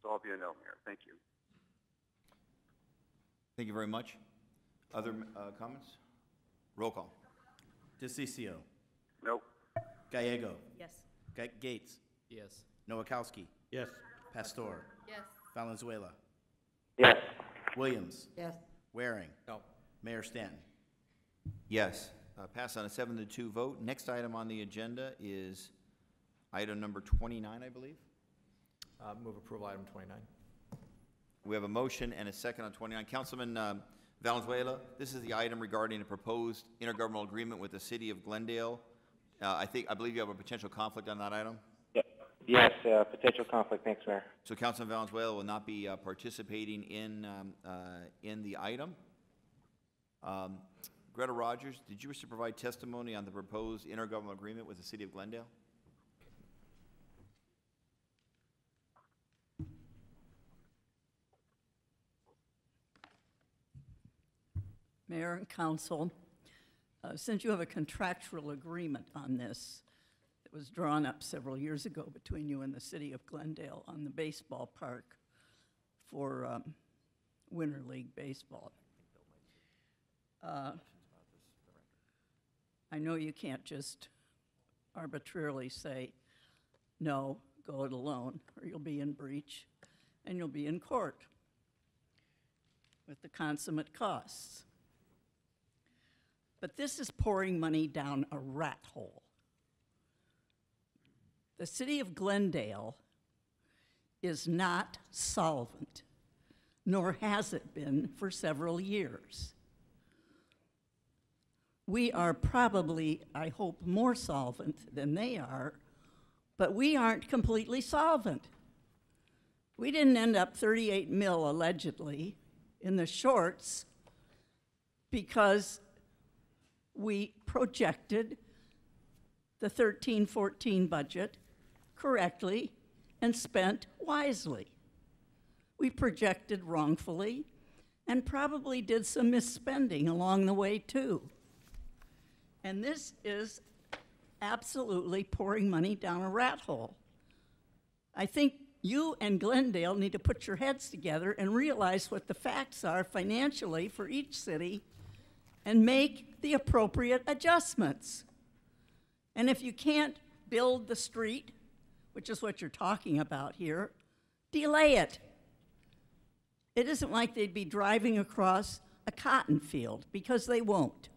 So I'll be a no, Mayor. Thank you. Thank you very much. Other comments? Roll call. DeCiccio. Nope. Gallego. Yes. Gates. Yes. Nowakowski. Yes. Pastor. Yes. Valenzuela. Yes. Williams. Yes. Waring. No. Mayor Stanton. Yes. Pass on a 7-2 vote. Next item on the agenda is item number 29, I believe. Move approval item 29. We have a motion and a second on 29. Councilman Valenzuela, this is the item regarding a proposed intergovernmental agreement with the city of Glendale. I believe you have a potential conflict on that item. Yes, potential conflict. Thanks, Mayor. So Councilman Valenzuela will not be participating in the item. Greta Rogers, did you wish to provide testimony on the proposed intergovernmental agreement with the city of Glendale? Mayor and Council, since you have a contractual agreement on this that was drawn up several years ago between you and the city of Glendale on the baseball park for Winter League Baseball, I know you can't just arbitrarily say, no, go it alone, or you'll be in breach, and you'll be in court with the consummate costs. But this is pouring money down a rat hole. The city of Glendale is not solvent, nor has it been for several years. We are probably, I hope, more solvent than they are, but we aren't completely solvent. We didn't end up 38 mil allegedly in the shorts because we projected the 13-14 budget correctly and spent wisely. We projected wrongfully and probably did some misspending along the way too. And this is absolutely pouring money down a rat hole. I think you and Glendale need to put your heads together and realize what the facts are financially for each city and make the appropriate adjustments. And if you can't build the street, which is what you're talking about here, delay it. It isn't like they'd be driving across a cotton field, because they won't.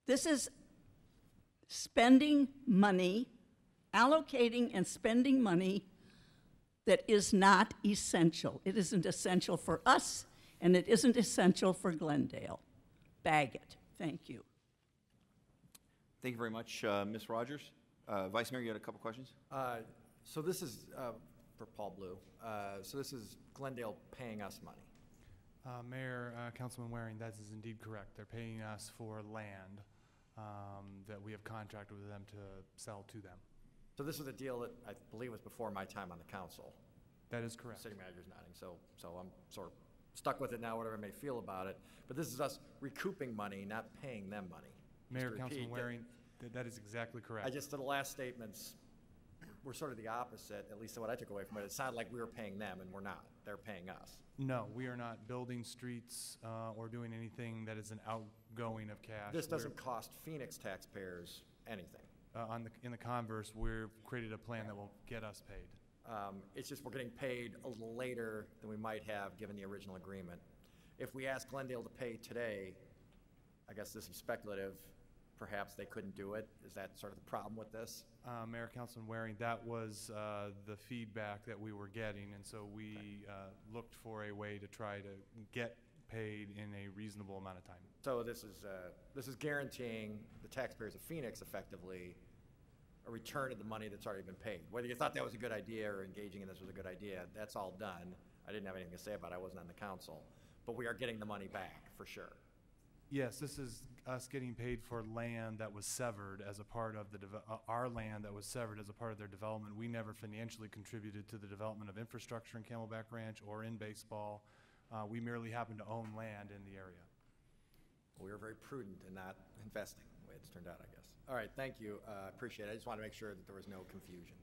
This is spending money, allocating and spending money that is not essential. It isn't essential for us, and it isn't essential for Glendale. Bag it. Thank you. Thank you very much, Ms. Rogers. Vice Mayor, you had a couple questions? So this is for Paul Blue. So this is Glendale paying us money. Mayor, Councilman Waring, that is indeed correct. They're paying us for land that we have contracted with them to sell to them. So this was a deal that I believe was before my time on the council. That is correct. City manager's nodding, so I'm sort of stuck with it now, whatever I may feel about it. But this is us recouping money, not paying them money. Mayor, Councilman Waring, that is exactly correct. The last statements we're sort of the opposite, at least what I took away from it. It sounded like we were paying them, and we're not. They're paying us. No, we are not building streets or doing anything that is an outgoing of cash. This doesn't cost Phoenix taxpayers anything. In the converse, we've created a plan that will get us paid. It's just we're getting paid a little later than we might have given the original agreement. If we ask Glendale to pay today, I guess this is speculative, perhaps they couldn't do it. Is that sort of the problem with this? Mayor, Councilman Waring, that was the feedback that we were getting, and so we looked for a way to try to get paid in a reasonable amount of time. So this is guaranteeing the taxpayers of Phoenix effectively a return of the money that's already been paid. Whether you thought that was a good idea or engaging in this was a good idea, that's all done. I didn't have anything to say about it. I wasn't on the council. But we are getting the money back, for sure. Yes, this is us getting paid for land that was severed as a part of the our land that was severed as a part of their development. We never financially contributed to the development of infrastructure in Camelback Ranch or in baseball. We merely happened to own land in the area. We were very prudent in not investing, the way it's turned out, I guess. All right, thank you. Appreciate it. I just want to make sure that there was no confusion.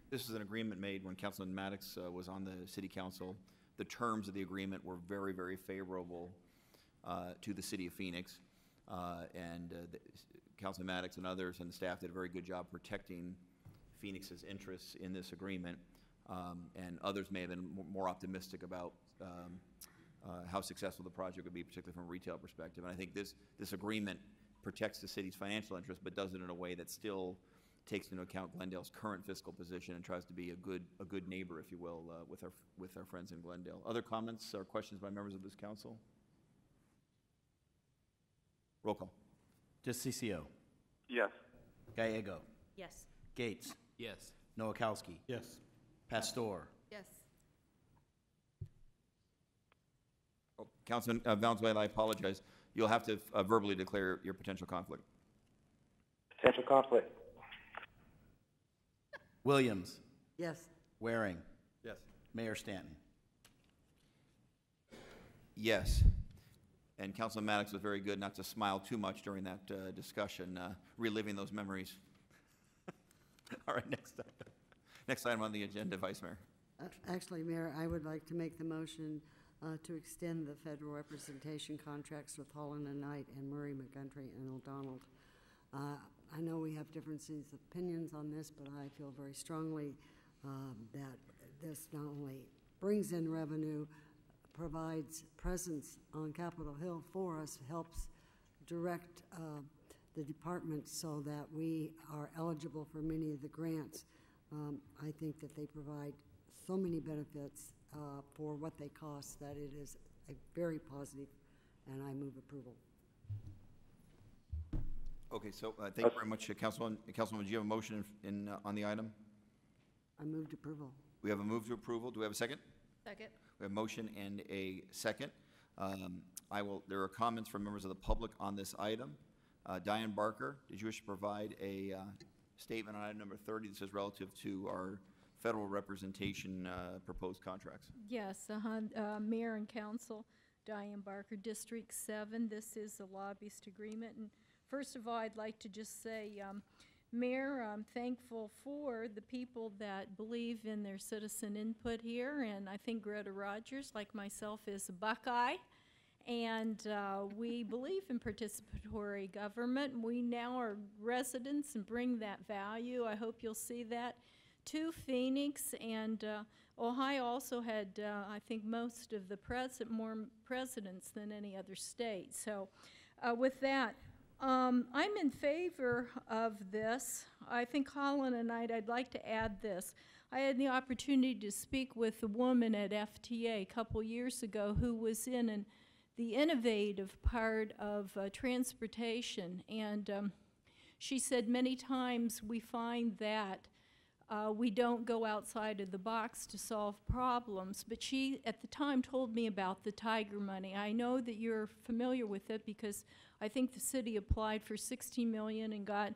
This is an agreement made when Councilman Maddox was on the city council. The terms of the agreement were very, very favorable to the city of Phoenix. Councilman Maddox and others and the staff did a very good job protecting Phoenix's interests in this agreement. And others may have been more optimistic about how successful the project would be, particularly from a retail perspective. And I think this agreement protects the city's financial interests, but does it in a way that still takes into account Glendale's current fiscal position and tries to be a good neighbor, if you will, with our friends in Glendale. Other comments or questions by members of this council? Roll call. DeCiccio. Yes. Gallego. Yes. Gates. Yes. Nowakowski. Yes. Pastor. Yes. Oh, Councilman Valenzuela, I apologize. You'll have to verbally declare your potential conflict. Potential conflict. Williams. Yes. Waring. Yes. Mayor Stanton. Yes. And Councilman Maddox was very good not to smile too much during that discussion, reliving those memories. All right, next item on the agenda, Vice Mayor. Actually, Mayor, I would like to make the motion to extend the federal representation contracts with Holland and Knight and Murray, McGontry, and O'Donnell. I know we have differences of opinions on this, but I feel very strongly that this not only brings in revenue, provides presence on Capitol Hill for us, helps direct the department so that we are eligible for many of the grants. I think that they provide so many benefits for what they cost that it is a very positive, and I move approval. Okay, so thank you very much, Councilwoman. Councilwoman, do you have a motion on the item? I moved approval. We have a move to approval. Do we have a second? Second. We have a motion and a second. There are comments from members of the public on this item. Diane Barker, did you wish to provide a statement on item number 30 that says relative to our federal representation proposed contracts? Yes, Mayor and Council, Diane Barker, District 7. This is a lobbyist agreement. And first of all, I'd like to just say, Mayor, I'm thankful for the people that believe in their citizen input here, and I think Greta Rogers, like myself, is a Buckeye, and we believe in participatory government. We now are residents and bring that value. I hope you'll see that to Phoenix, and Ohio also had, I think, most of the more presidents than any other state. So with that, I'm in favor of this. I think Holland and I'd like to add this. I had the opportunity to speak with a woman at FTA a couple years ago who was in the innovative part of transportation, and she said many times we find that we don't go outside of the box to solve problems, but she at the time told me about the Tiger money. I know that you're familiar with it because I think the city applied for $16 million and got,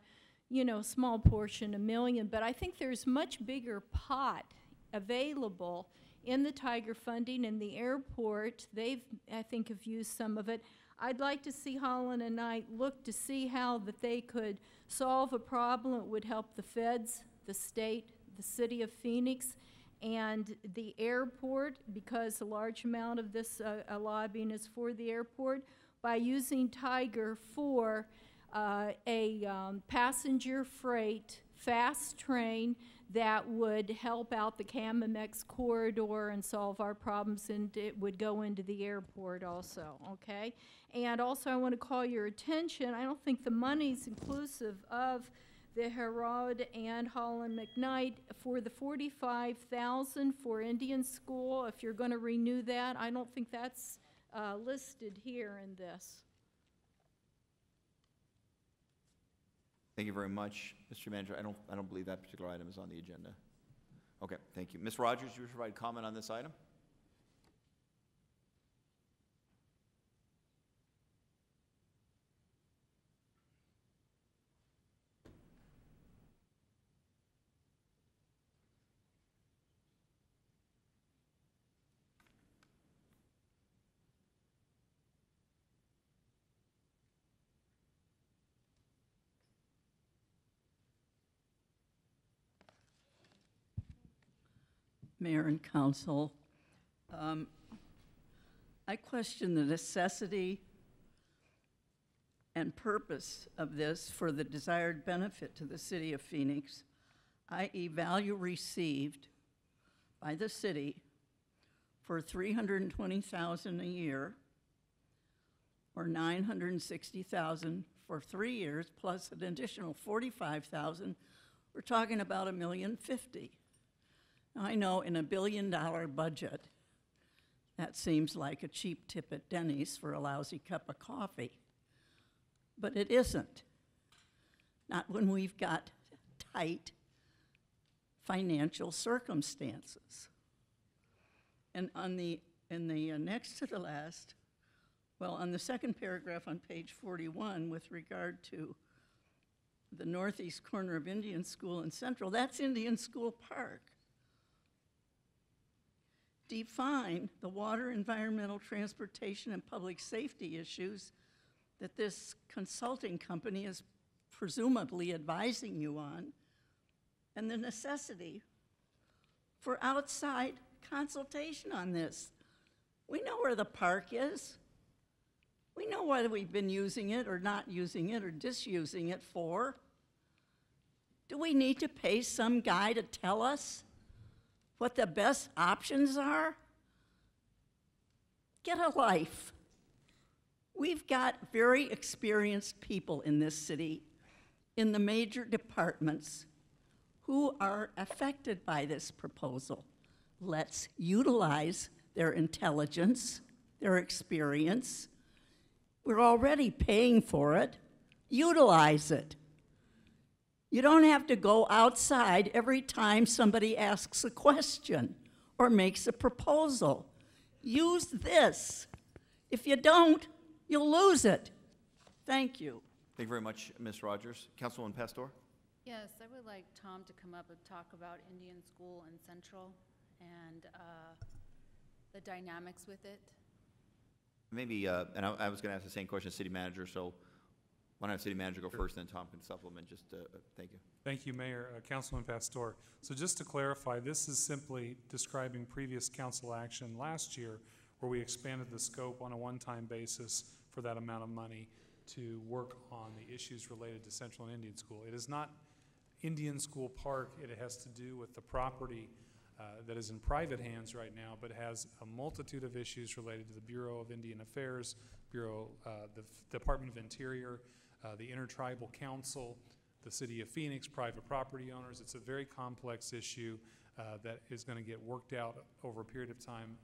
a small portion, $1 million, but I think there's much bigger pot available in the Tiger funding in the airport. They've, I think, have used some of it. I'd like to see Holland and I look to see how that they could solve a problem that would help the feds, the state, the city of Phoenix and the airport, because a large amount of this lobbying is for the airport, by using Tiger for a passenger freight fast train that would help out the CAMAMEX corridor and solve our problems, and it would go into the airport also, okay? And also I want to call your attention, I don't think the money's inclusive of the Herod and Holland McKnight for the $45,000 for Indian School. If you're going to renew that, I don't think that's listed here in this. Thank you very much, Mr. Manager. I don't believe that particular item is on the agenda. Okay, thank you. Ms. Rogers, you wish to provide comment on this item? Mayor and Council, I question the necessity and purpose of this for the desired benefit to the city of Phoenix, i.e. value received by the city for $320,000 a year or $960,000 for 3 years plus an additional $45,000. We're talking about $1.05 million. Now, I know in a $1 billion budget, that seems like a cheap tip at Denny's for a lousy cup of coffee. But it isn't. Not when we've got tight financial circumstances. And in the next to the last, well, on the second paragraph on page 41 with regard to the northeast corner of Indian School and Central, that's Indian School Park. Define the water, environmental, transportation, and public safety issues that this consulting company is presumably advising you on, and the necessity for outside consultation on this. We know where the park is. We know whether we've been using it or not using it or disusing it for. Do we need to pay some guy to tell us what the best options are? Get a life. We've got very experienced people in this city in the major departments who are affected by this proposal. Let's utilize their intelligence, their experience. We're already paying for it. Utilize it. You don't have to go outside every time somebody asks a question or makes a proposal. Use this. If you don't, you'll lose it. Thank you. Thank you very much, Ms. Rogers. Councilwoman Pastor? Yes, I would like Tom to come up and talk about Indian School and Central and the dynamics with it. Maybe, and I was going to ask the same question, City Manager, so why don't I have City Manager go first, then Tom can supplement. Just thank you. Thank you, Mayor. Councilman Pastor. So just to clarify, this is simply describing previous council action last year where we expanded the scope on a one-time basis for that amount of money to work on the issues related to Central and Indian School. It is not Indian School Park. It has to do with the property that is in private hands right now, but has a multitude of issues related to the Bureau of Indian Affairs, the Department of Interior, the Intertribal Council, the City of Phoenix, private property owners. It's a very complex issue that is going to get worked out over a period of time,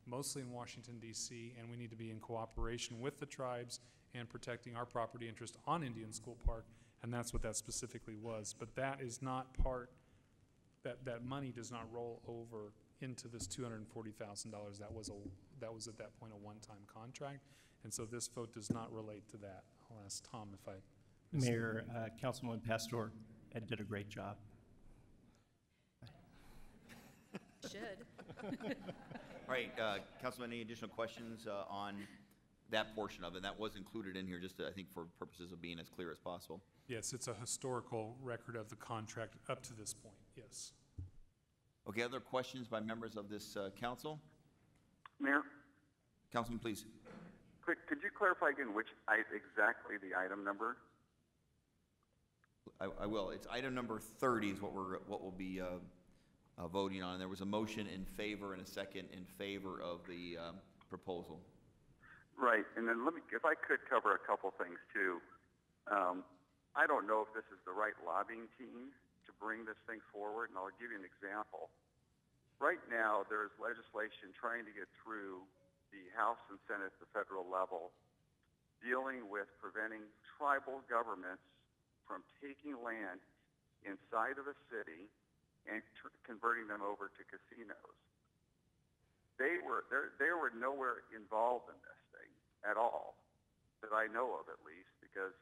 mostly in Washington, D.C., and we need to be in cooperation with the tribes and protecting our property interest on Indian School Park, and that's what that specifically was. But that is not part, that money does not roll over into this $240,000. That was at that point a one-time contract, and so this vote does not relate to that. I'll ask Tom if I missed Mayor, Councilman Pastor, Ed did a great job. Should. All right, Councilman, any additional questions on that portion of it? That was included in here just, I think, for purposes of being as clear as possible. Yes, it's a historical record of the contract up to this point, yes. Okay, other questions by members of this council? Mayor, Councilman, please. quick, could you clarify again which exactly the item number? I will. It's item number 30 is what we'll be voting on. There was a motion in favor and a second in favor of the proposal. Right, and then if I could cover a couple things too. I don't know if this is the right lobbying team to bring this thing forward, and I'll give you an example. Right now, there's legislation trying to get through the House and Senate at the federal level dealing with preventing tribal governments from taking land inside of a city and converting them over to casinos. They were nowhere involved in this thing at all, that I know of at least, because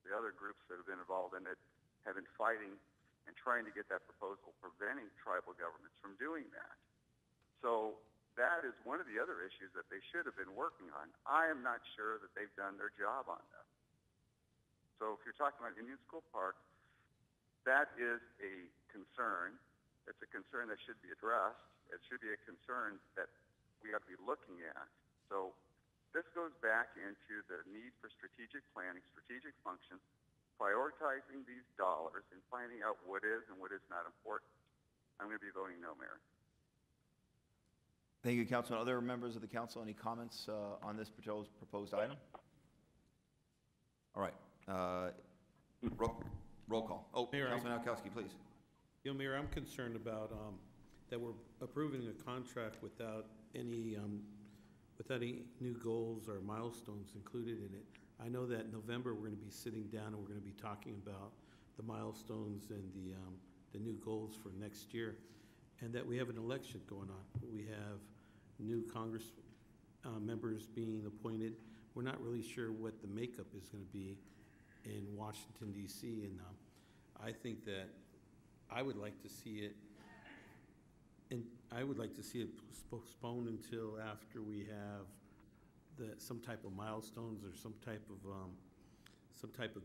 the other groups that have been involved in it have been fighting and trying to get that proposal preventing tribal governments from doing that. So that is one of the other issues that they should have been working on. I am not sure that they've done their job on that. So if you're talking about Indian School Park, that is a concern. It's a concern that should be addressed. It should be a concern that we have to be looking at. So this goes back into the need for strategic planning, strategic functions, prioritizing these dollars and finding out what is and what is not important. I'm going to be voting no, Mayor. Thank you, Councilman. Other members of the council, any comments on this proposed item? All right. Roll call. Oh, Mayor, Councilman Alkowski, please. Mayor, I'm concerned about that we're approving a contract without any new goals or milestones included in it. I know that in November we're going to be sitting down and we're going to be talking about the milestones and the new goals for next year, and that we have an election going on. We have new Congress members being appointed. We're not really sure what the makeup is going to be in Washington, D.C., and I think that I would like to see it, and I would like to see it postponed until after we have some type of milestones or some type of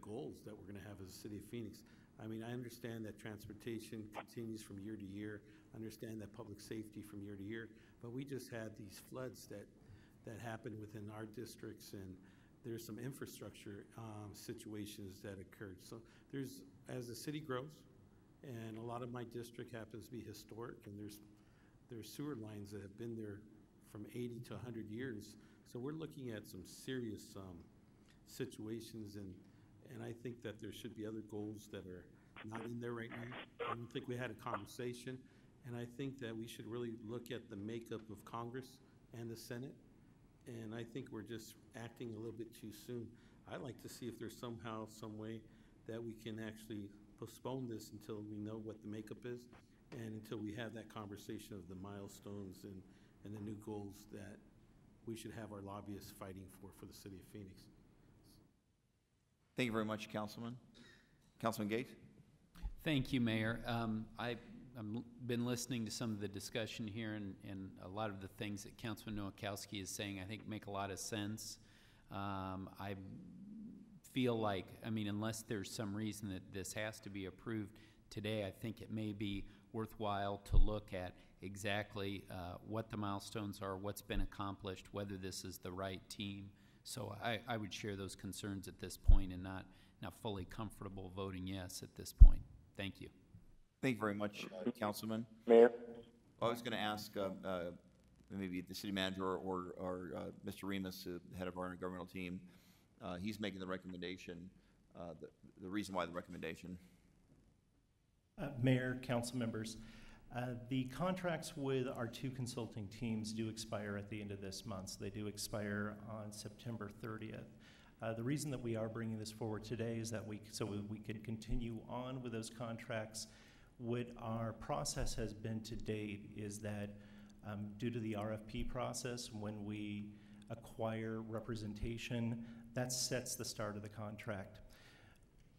goals that we're going to have as a city of Phoenix. I mean, I understand that transportation continues from year to year. I understand that public safety from year to year, but we just had these floods that happened within our districts, and there's some infrastructure situations that occurred. So as the city grows, and a lot of my district happens to be historic, and there's sewer lines that have been there from 80 to 100 years. So we're looking at some serious situations, and I think that there should be other goals that are not in there right now. I don't think we had a conversation, and I think that we should really look at the makeup of Congress and the Senate, and I think we're just acting a little bit too soon. I'd like to see if there's somehow, some way that we can actually postpone this until we know what the makeup is, and until we have that conversation of the milestones and the new goals that we should have our lobbyists fighting for the city of Phoenix. Thank you very much, Councilman. Councilman Gates? Thank you, Mayor. I've been listening to some of the discussion here, and a lot of the things that Councilman Nowakowski is saying, I think, make a lot of sense. I feel like, I mean, unless there's some reason that this has to be approved today, I think it may be worthwhile to look at exactly what the milestones are, what's been accomplished, whether this is the right team. So I would share those concerns at this point and not fully comfortable voting yes at this point. Thank you. Thank you very much, Councilman. Mayor? I was going to ask maybe the city manager or Mr. Remus, the head of our intergovernmental team. He's making the recommendation, the reason why the recommendation. Mayor, council members, the contracts with our two consulting teams do expire at the end of this month. So they do expire on September 30th. The reason that we are bringing this forward today is that we can continue on with those contracts. What our process has been to date is that due to the RFP process, when we acquire representation, that sets the start of the contract.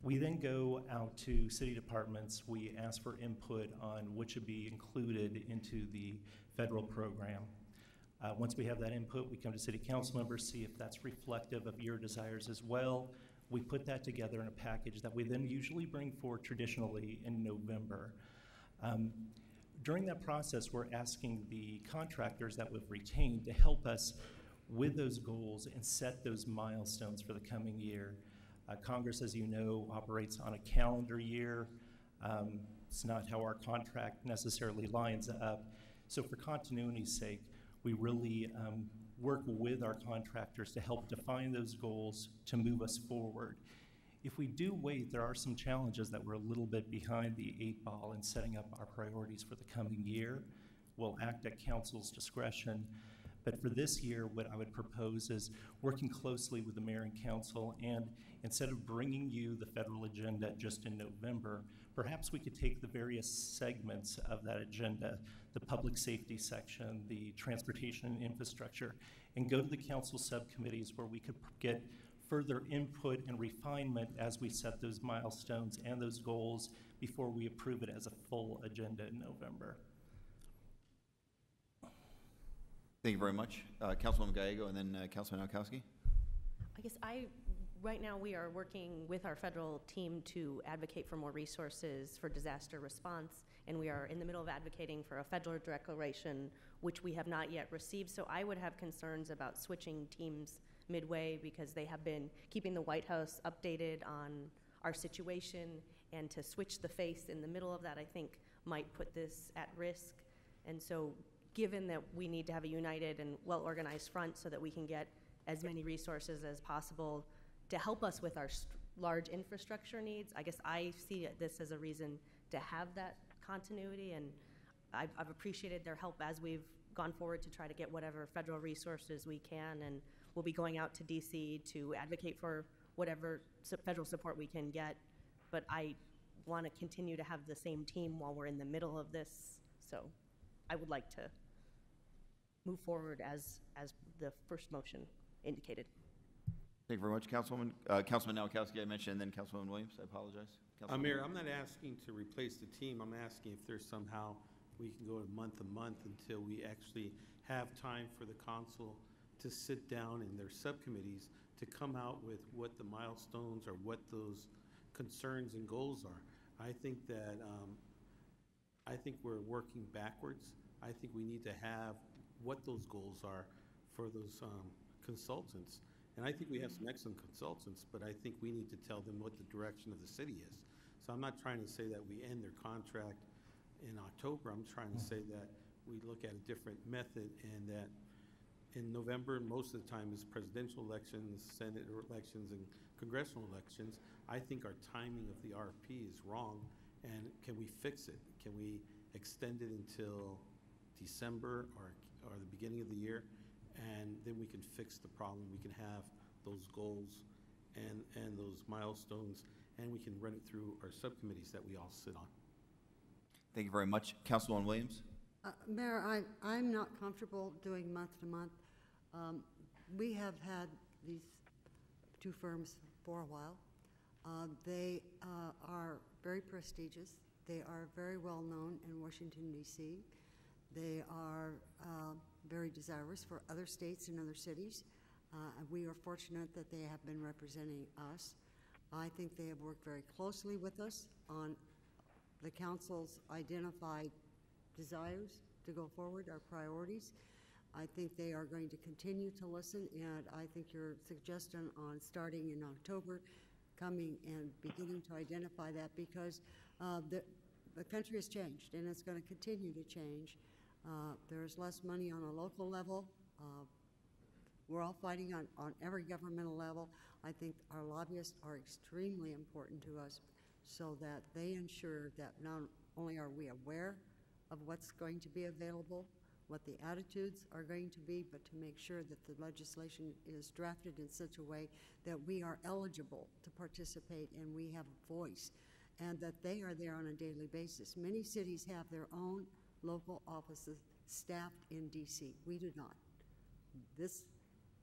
We then go out to city departments. We ask for input on what should be included into the federal program. Once we have that input, we come to city council members, see if that's reflective of your desires as well. We put that together in a package that we then usually bring forward traditionally in November. During that process, we're asking the contractors that we've retained to help us with those goals and set those milestones for the coming year. Congress, as you know, operates on a calendar year. It's not how our contract necessarily lines up. So for continuity's sake, we really work with our contractors to help define those goals to move us forward. If we do wait, there are some challenges that we're a little bit behind the 8 ball in setting up our priorities for the coming year. We'll act at council's discretion. But for this year, what I would propose is working closely with the mayor and council, and instead of bringing you the federal agenda just in November, perhaps we could take the various segments of that agenda, the public safety section, the transportation and infrastructure, and go to the council subcommittees where we could get further input and refinement as we set those milestones and those goals before we approve it as a full agenda in November. Thank you very much. Councilwoman Gallego and then Councilman Nowakowski. I guess right now we are working with our federal team to advocate for more resources for disaster response, and we are in the middle of advocating for a federal declaration, which we have not yet received. So I would have concerns about switching teams midway, because they have been keeping the White House updated on our situation, and to switch the face in the middle of that, I think might put this at risk. And so given that we need to have a united and well-organized front so that we can get as many resources as possible to help us with our large infrastructure needs, I guess I see this as a reason to have that continuity, and I've appreciated their help as we've gone forward to try to get whatever federal resources we can, and we'll be going out to DC to advocate for whatever federal support we can get. But I want to continue to have the same team while we're in the middle of this, so I would like to move forward as the first motion indicated. Thank you very much, Councilwoman. Councilman Nowakowski, I mentioned, and then Councilwoman Williams. I apologize. Mayor, I'm not asking to replace the team. I'm asking if there's somehow we can go to month until we actually have time for the council to sit down in their subcommittees to come out with what the milestones or what those concerns and goals are. I think that I think we're working backwards. I think we need to have what those goals are for those consultants. And I think we have some excellent consultants, but I think we need to tell them what the direction of the city is. So I'm not trying to say that we end their contract in October. I'm trying to say that we look at a different method, and that in November, most of the time is presidential elections, Senate elections, and congressional elections. I think our timing of the RFP is wrong, and can we fix it? Can we extend it until December or the beginning of the year, and then we can fix the problem. We can have those goals and those milestones, and we can run it through our subcommittees that we all sit on. Thank you very much. Councilwoman Williams. Mayor, I'm not comfortable doing month to month. We have had these two firms for a while. They are very prestigious. They are very well known in Washington, D.C. They are very desirous for other states and other cities. We are fortunate that they have been representing us. I think they have worked very closely with us on the council's identified desires to go forward, our priorities. I think they are going to continue to listen, and I think your suggestion on starting in October, coming and beginning to identify that, because the country has changed, and it's going to continue to change. There's less money on a local level. We're all fighting on every governmental level. I think our lobbyists are extremely important to us, so that they ensure that not only are we aware of what's going to be available, what the attitudes are going to be, but to make sure that the legislation is drafted in such a way that we are eligible to participate and we have a voice, and that they are there on a daily basis. Many cities have their own local offices staffed in DC. We do not. This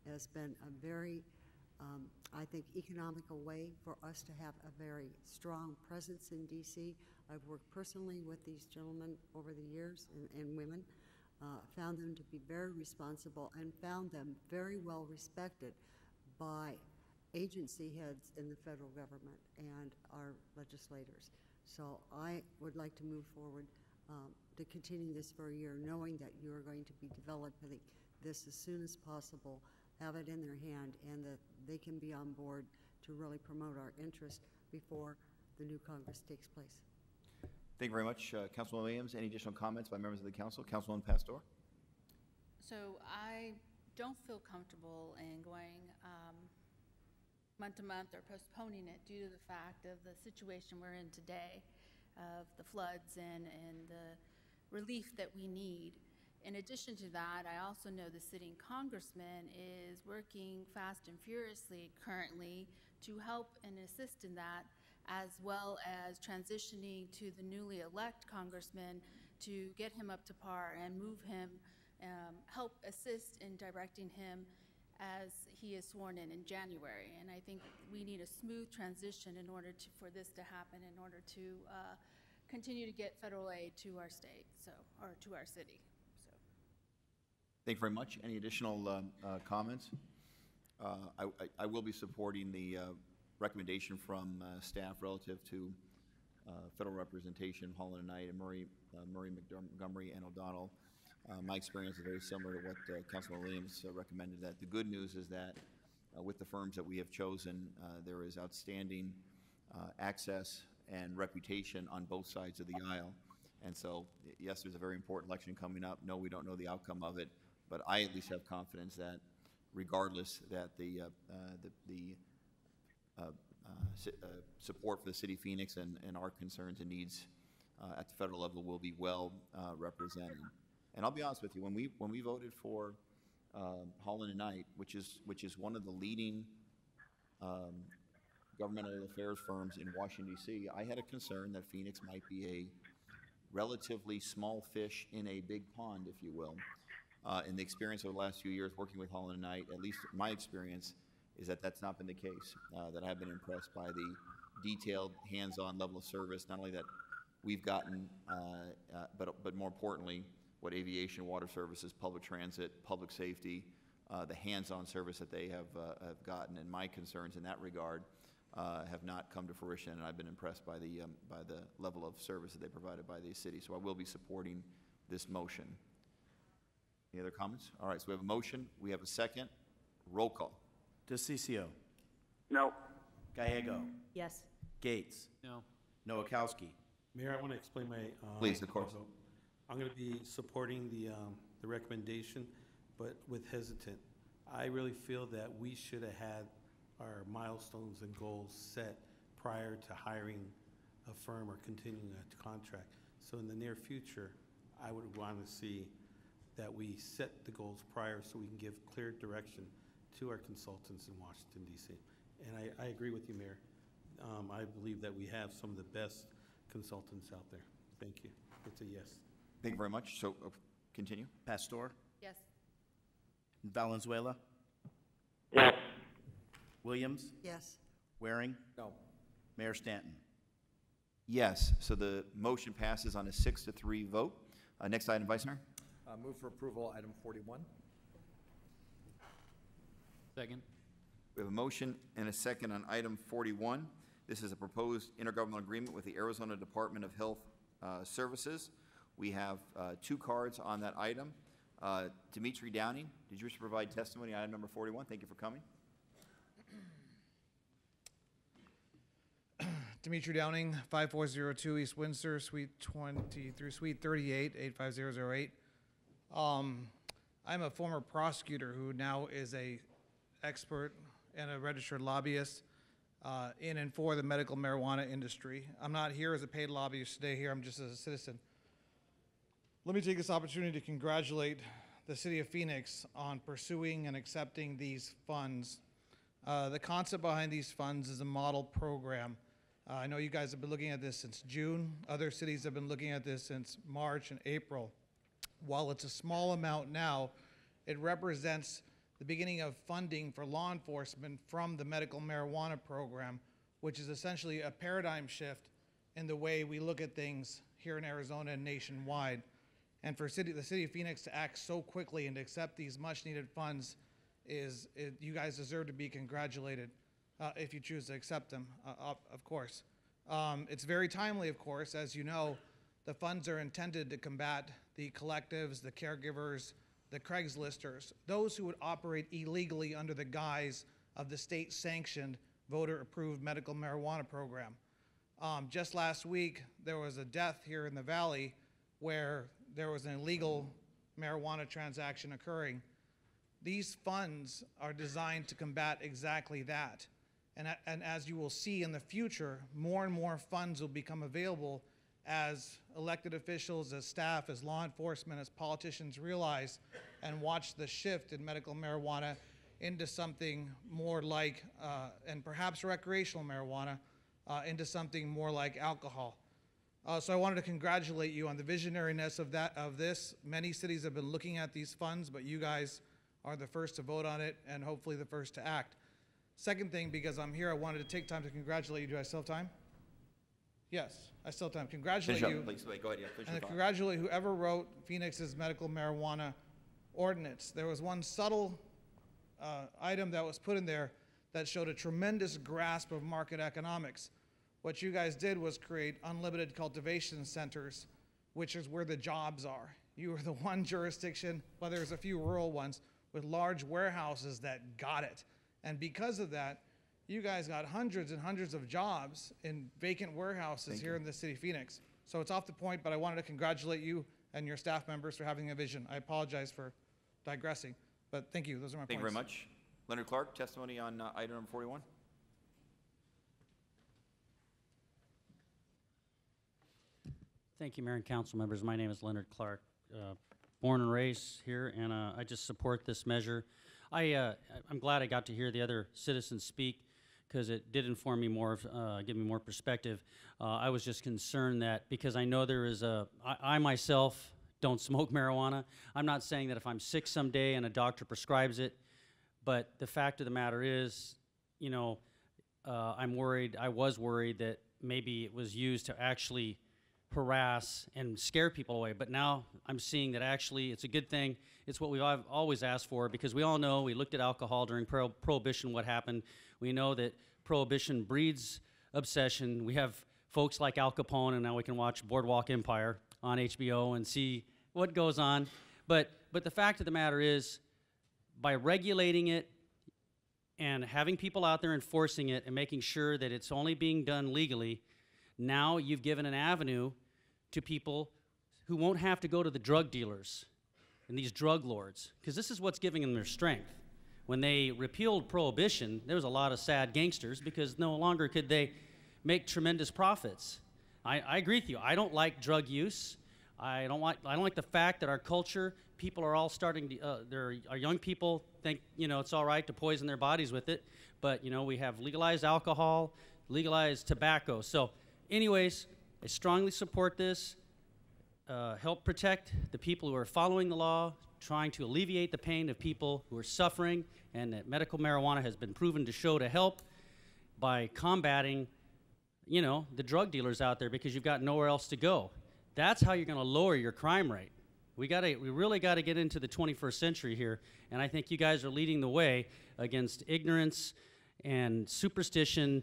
has been a very, I think, economical way for us to have a very strong presence in DC. I've worked personally with these gentlemen over the years, and women, found them to be very responsible, and found them very well respected by agency heads in the federal government and our legislators. So I would like to move forward to continue this for a year, knowing that you are going to be developing this as soon as possible, have it in their hand, and that they can be on board to really promote our interest before the new Congress takes place. Thank you very much, Councilwoman Williams. Any additional comments by members of the council? Councilwoman Pastor? So I don't feel comfortable in going month to month or postponing it due to the fact of the situation we're in today, of the floods and the relief that we need. In addition to that, I also know the sitting congressman is working fast and furiously currently to help and assist in that, as well as transitioning to the newly elected congressman to get him up to par and move him, help assist in directing him as he is sworn in January. And I think we need a smooth transition in order for this to happen, in order to continue to get federal aid to our state, or to our city. Thank you very much. Any additional comments? I will be supporting the recommendation from staff relative to federal representation, Holland and Knight, and Murray, Montgomery, and O'Donnell. My experience is very similar to what Councilman Williams recommended. That the good news is that with the firms that we have chosen, there is outstanding access and reputation on both sides of the aisle. And so, yes, there's a very important election coming up. No, we don't know the outcome of it, but I at least have confidence that regardless, that the support for the city of Phoenix and our concerns and needs at the federal level will be well represented. And I'll be honest with you, when we voted for Holland and Knight, which is one of the leading governmental affairs firms in Washington, D.C., I had a concern that Phoenix might be a relatively small fish in a big pond, if you will. And the experience over the last few years working with Holland and Knight, at least my experience, is that that's not been the case. That I've been impressed by the detailed, hands-on level of service, not only that we've gotten, but more importantly, what aviation, water services, public transit, public safety, the hands-on service that they have gotten, and my concerns in that regard have not come to fruition, and I've been impressed by the level of service that they provided by the city. So I will be supporting this motion. Any other comments? All right, so we have a motion. We have a second. Roll call. DeCiccio. No. Gallego. Yes. Gates. No. Nowakowski. Mayor, I want to explain my. Please, of course. vote. I'm going to be supporting the recommendation, but with hesitant. I really feel that we should have had our milestones and goals set prior to hiring a firm or continuing a contract. So in the near future, I would want to see that we set the goals prior so we can give clear direction to our consultants in Washington, D.C. And I agree with you, Mayor. I believe that we have some of the best consultants out there. Thank you. It's a yes. Thank you very much. So, continue. Pastor. Yes. Valenzuela. Yes. Williams. Yes. Waring. No. Mayor Stanton. Yes. So the motion passes on a 6-3 vote. Next item, Vice Mayor. Move for approval, item 41. Second. We have a motion and a second on item 41. This is a proposed intergovernmental agreement with the Arizona Department of Health Services. We have two cards on that item. Dimitri Downing, did you wish to provide testimony on item number 41? Thank you for coming. Dimitri Downing, 5402 East Windsor, Suite 20 through Suite 38, 85008. I'm a former prosecutor who now is a expert and a registered lobbyist in and for the medical marijuana industry. I'm not here as a paid lobbyist today here, I'm just as a citizen. Let me take this opportunity to congratulate the City of Phoenix on pursuing and accepting these funds. The concept behind these funds is a model program. I know you guys have been looking at this since June. Other cities have been looking at this since March and April. While it's a small amount now, it represents the beginning of funding for law enforcement from the medical marijuana program, which is essentially a paradigm shift in the way we look at things here in Arizona and nationwide. And for the City of Phoenix to act so quickly and to accept these much needed funds you guys deserve to be congratulated if you choose to accept them, of course. It's very timely, of course. As you know, The funds are intended to combat the collectives, the caregivers, the Craigslisters, those who would operate illegally under the guise of the state-sanctioned, voter-approved medical marijuana program. Just last week, there was a death here in the Valley where there was an illegal marijuana transaction occurring. These funds are designed to combat exactly that. And as you will see in the future, more and more funds will become available as elected officials, as staff, as law enforcement, as politicians realize and watch the shift in medical marijuana into something more like, and perhaps recreational marijuana, into something more like alcohol. So I wanted to congratulate you on the visionariness of this. Many cities have been looking at these funds, but you guys are the first to vote on it and hopefully the first to act. Second thing, because I'm here, I wanted to take time to congratulate you. Do I still have time? Yes, I still have time. Congratulate Finish you. up, please. Wait, go ahead. Yeah, finish And your thought. congratulate whoever wrote Phoenix's medical marijuana ordinance. There was one subtle item that was put in there that showed a tremendous grasp of market economics. What you guys did was create unlimited cultivation centers, which is where the jobs are. You were the one jurisdiction, well, there's a few rural ones, with large warehouses that got it. And because of that, you guys got hundreds and hundreds of jobs in vacant warehouses here in the city of Phoenix. So it's off the point, but I wanted to congratulate you and your staff members for having a vision. I apologize for digressing, but thank you. Those are my points. Thank you very much. Leonard Clark, testimony on item number 41. Thank you, Mayor and Council members. My name is Leonard Clark, born and raised here, and I just support this measure. I'm glad I got to hear the other citizens speak because it did inform me more, give me more perspective. I was just concerned that because I know there is I myself don't smoke marijuana. I'm not saying that if I'm sick someday and a doctor prescribes it, but the fact of the matter is, you know, I was worried that maybe it was used to actually harass and scare people away. But now I'm seeing that actually it's a good thing. It's what we've always asked for, because we all know, we looked at alcohol during Prohibition, what happened. We know that Prohibition breeds obsession. We have folks like Al Capone, and now we can watch Boardwalk Empire on HBO and see what goes on. But the fact of the matter is, by regulating it and having people out there enforcing it and making sure that it's only being done legally, now you've given an avenue to people who won't have to go to the drug dealers and these drug lords, because this is what's giving them their strength. When they repealed Prohibition, there was a lot of sad gangsters because no longer could they make tremendous profits. I agree with you. I don't like drug use. I don't like the fact that our culture, people are all starting to, our young people think, you know, it's all right to poison their bodies with it, but, you know, we have legalized alcohol, legalized tobacco. So anyways, I strongly support this. Help protect the people who are following the law, trying to alleviate the pain of people who are suffering, and that medical marijuana has been proven to show to help by combating, you know, the drug dealers out there, because you've got nowhere else to go. That's how you're going to lower your crime rate. We really got to get into the 21st century here, and I think you guys are leading the way against ignorance and superstition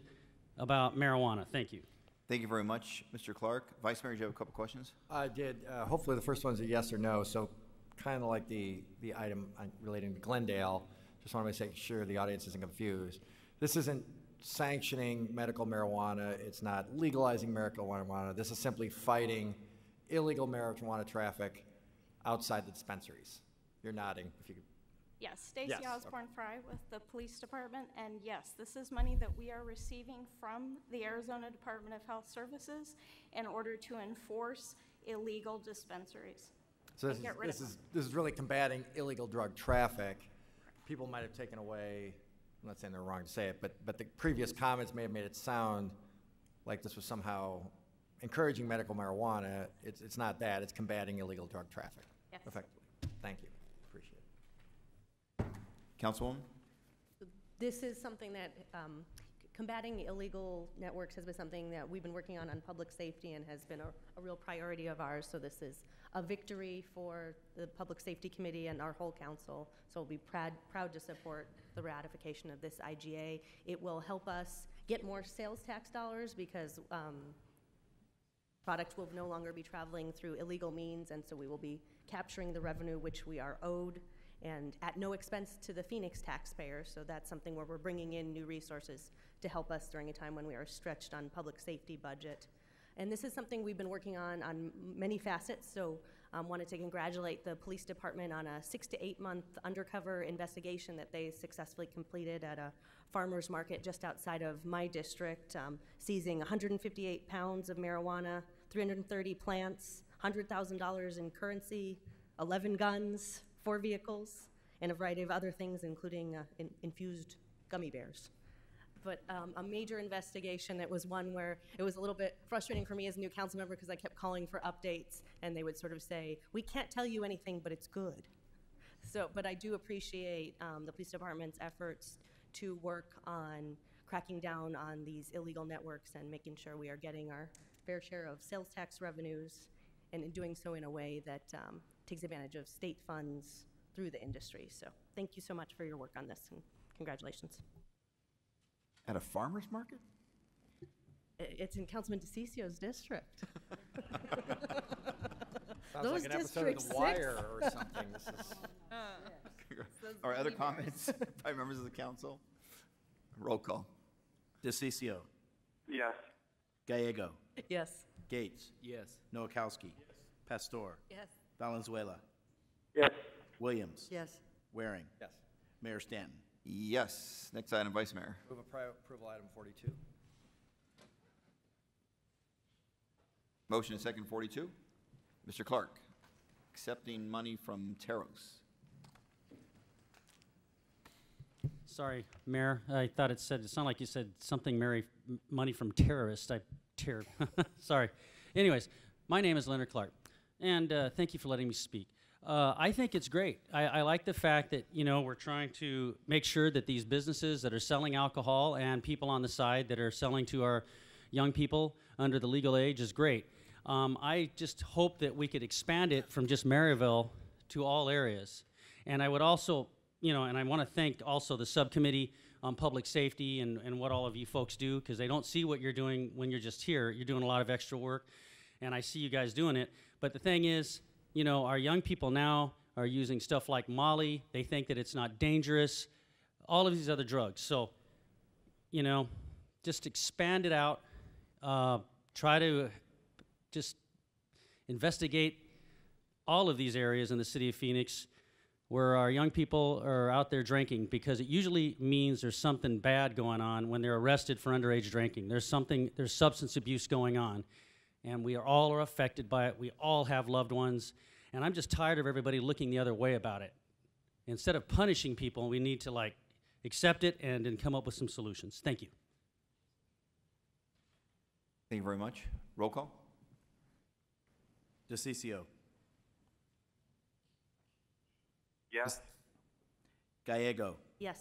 about marijuana. Thank you. Thank you very much, Mr. Clark. Vice Mayor, do you have a couple questions? I did. Hopefully the first one's a yes or no. So kind of like the item relating to Glendale, just want to make sure the audience isn't confused. This isn't sanctioning medical marijuana. It's not legalizing medical marijuana. This is simply fighting illegal marijuana traffic outside the dispensaries. You're nodding. If you could. Yes, Stacy Yes, Osborne Fry with the Police Department, and yes, this is money that we are receiving from the Arizona Department of Health Services in order to enforce illegal dispensaries. So and get rid of them. this is really combating illegal drug traffic. People might have taken away, I'm not saying they're wrong to say it, but the previous comments may have made it sound like this was somehow encouraging medical marijuana. It's not that. It's combating illegal drug traffic. Yes. Effectively. Thank you. Appreciate it. Councilwoman? This is something that combating illegal networks has been something that we've been working on public safety and has been a real priority of ours. So this is a victory for the Public Safety Committee and our whole council. So we'll be proud to support the ratification of this IGA. It will help us get more sales tax dollars because product will no longer be traveling through illegal means, and so we will be capturing the revenue which we are owed, and at no expense to the Phoenix taxpayers. So that's something where we're bringing in new resources to help us during a time when we are stretched on public safety budget. And this is something we've been working on many facets. So wanted to congratulate the police department on a 6 to 8 month undercover investigation that they successfully completed at a farmer's market just outside of my district, seizing 158 pounds of marijuana, 330 plants, $100,000 in currency, 11 guns, 4 vehicles, and a variety of other things, including infused gummy bears. But a major investigation that was one where it was a little bit frustrating for me as a new council member because I kept calling for updates, and they would sort of say, we can't tell you anything, but it's good. So, but I do appreciate the police department's efforts to work on cracking down on these illegal networks and making sure we are getting our fair share of sales tax revenues, and in doing so in a way that takes advantage of state funds through the industry. So thank you so much for your work on this, and congratulations. At a farmer's market? It's in Councilman DeCicio's district. Sounds like an episode of The Wire or something. This is... Are other comments by members of the council? Roll call. DeCicio. Yes. Gallego. Yes. Gates. Yes. Nowakowski. Pastor. Yes. Valenzuela. Yes. Williams. Yes. Waring. Yes. Mayor Stanton. Yes. Next item, Vice Mayor. Move approval item 42. Motion and second 42. Mr. Clark, accepting money from Teros. Sorry, Mayor, I thought it sounded like you said something, money from terrorists. Sorry. Anyways, my name is Leonard Clark, and thank you for letting me speak. I think it's great. I like the fact that, we're trying to make sure that these businesses that are selling alcohol and people on the side that are selling to our young people under the legal age is great. I just hope that we could expand it from just Maryville to all areas. And I would also, and I want to thank also the subcommittee on public safety and what all of you folks do, because they don't see what you're doing when you're just here. You're doing a lot of extra work, and I see you guys doing it. But the thing is, our young people now are using stuff like Molly. They think that it's not dangerous, all of these other drugs. So, just expand it out. Try to just investigate all of these areas in the city of Phoenix where our young people are out there drinking, because it usually means there's something bad going on when they're arrested for underage drinking. There's substance abuse going on, and we all are affected by it. We all have loved ones, and I'm just tired of everybody looking the other way about it. Instead of punishing people, we need to accept it and then come up with some solutions. Thank you. Thank you very much. Roll call. DeCicio. Yes. Gallego. Yes.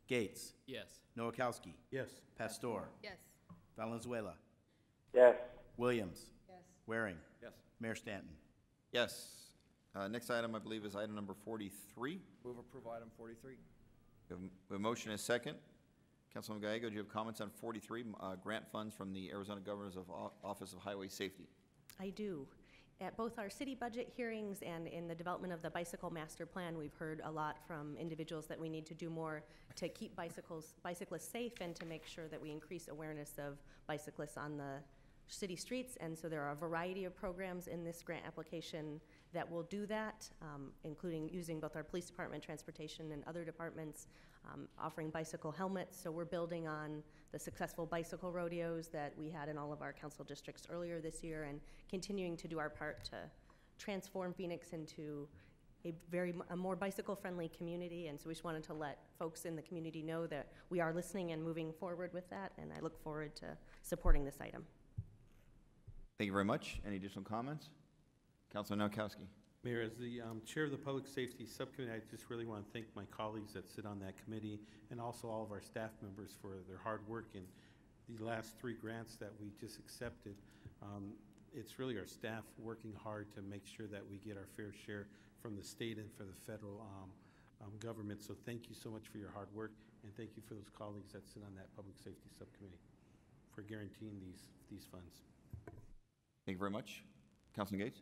Gates. Yes. Nowakowski. Yes. Pastor. Yes. Valenzuela. Yes. Williams. Yes. Waring. Yes. Mayor Stanton. Yes. Next item, I believe, is item number 43. Move approval item 43. We have a motion and a second. Councilman Gallego, do you have comments on 43, grant funds from the Arizona Governor's Office of Highway Safety? I do. At both our city budget hearings and in the development of the bicycle master plan, we've heard a lot from individuals that we need to do more to keep bicyclists safe and to make sure that we increase awareness of bicyclists on the city streets. And so there are a variety of programs in this grant application that will do that, including using both our police department, transportation, and other departments, offering bicycle helmets. So we're building on the successful bicycle rodeos that we had in all of our council districts earlier this year, and continuing to do our part to transform Phoenix into a more bicycle-friendly community. And so we just wanted to let folks in the community know that we are listening and moving forward with that, and I look forward to supporting this item. Thank you very much. Any additional comments? Councilman Nowakowski. Mayor, as the chair of the Public Safety Subcommittee, I just really want to thank my colleagues that sit on that committee, and also all of our staff members for their hard work in the last 3 grants that we just accepted. It's really our staff working hard to make sure that we get our fair share from the state and for the federal government. So thank you so much for your hard work, and thank you for those colleagues that sit on that Public Safety Subcommittee for guaranteeing these funds. Thank you very much. Councilman Gates?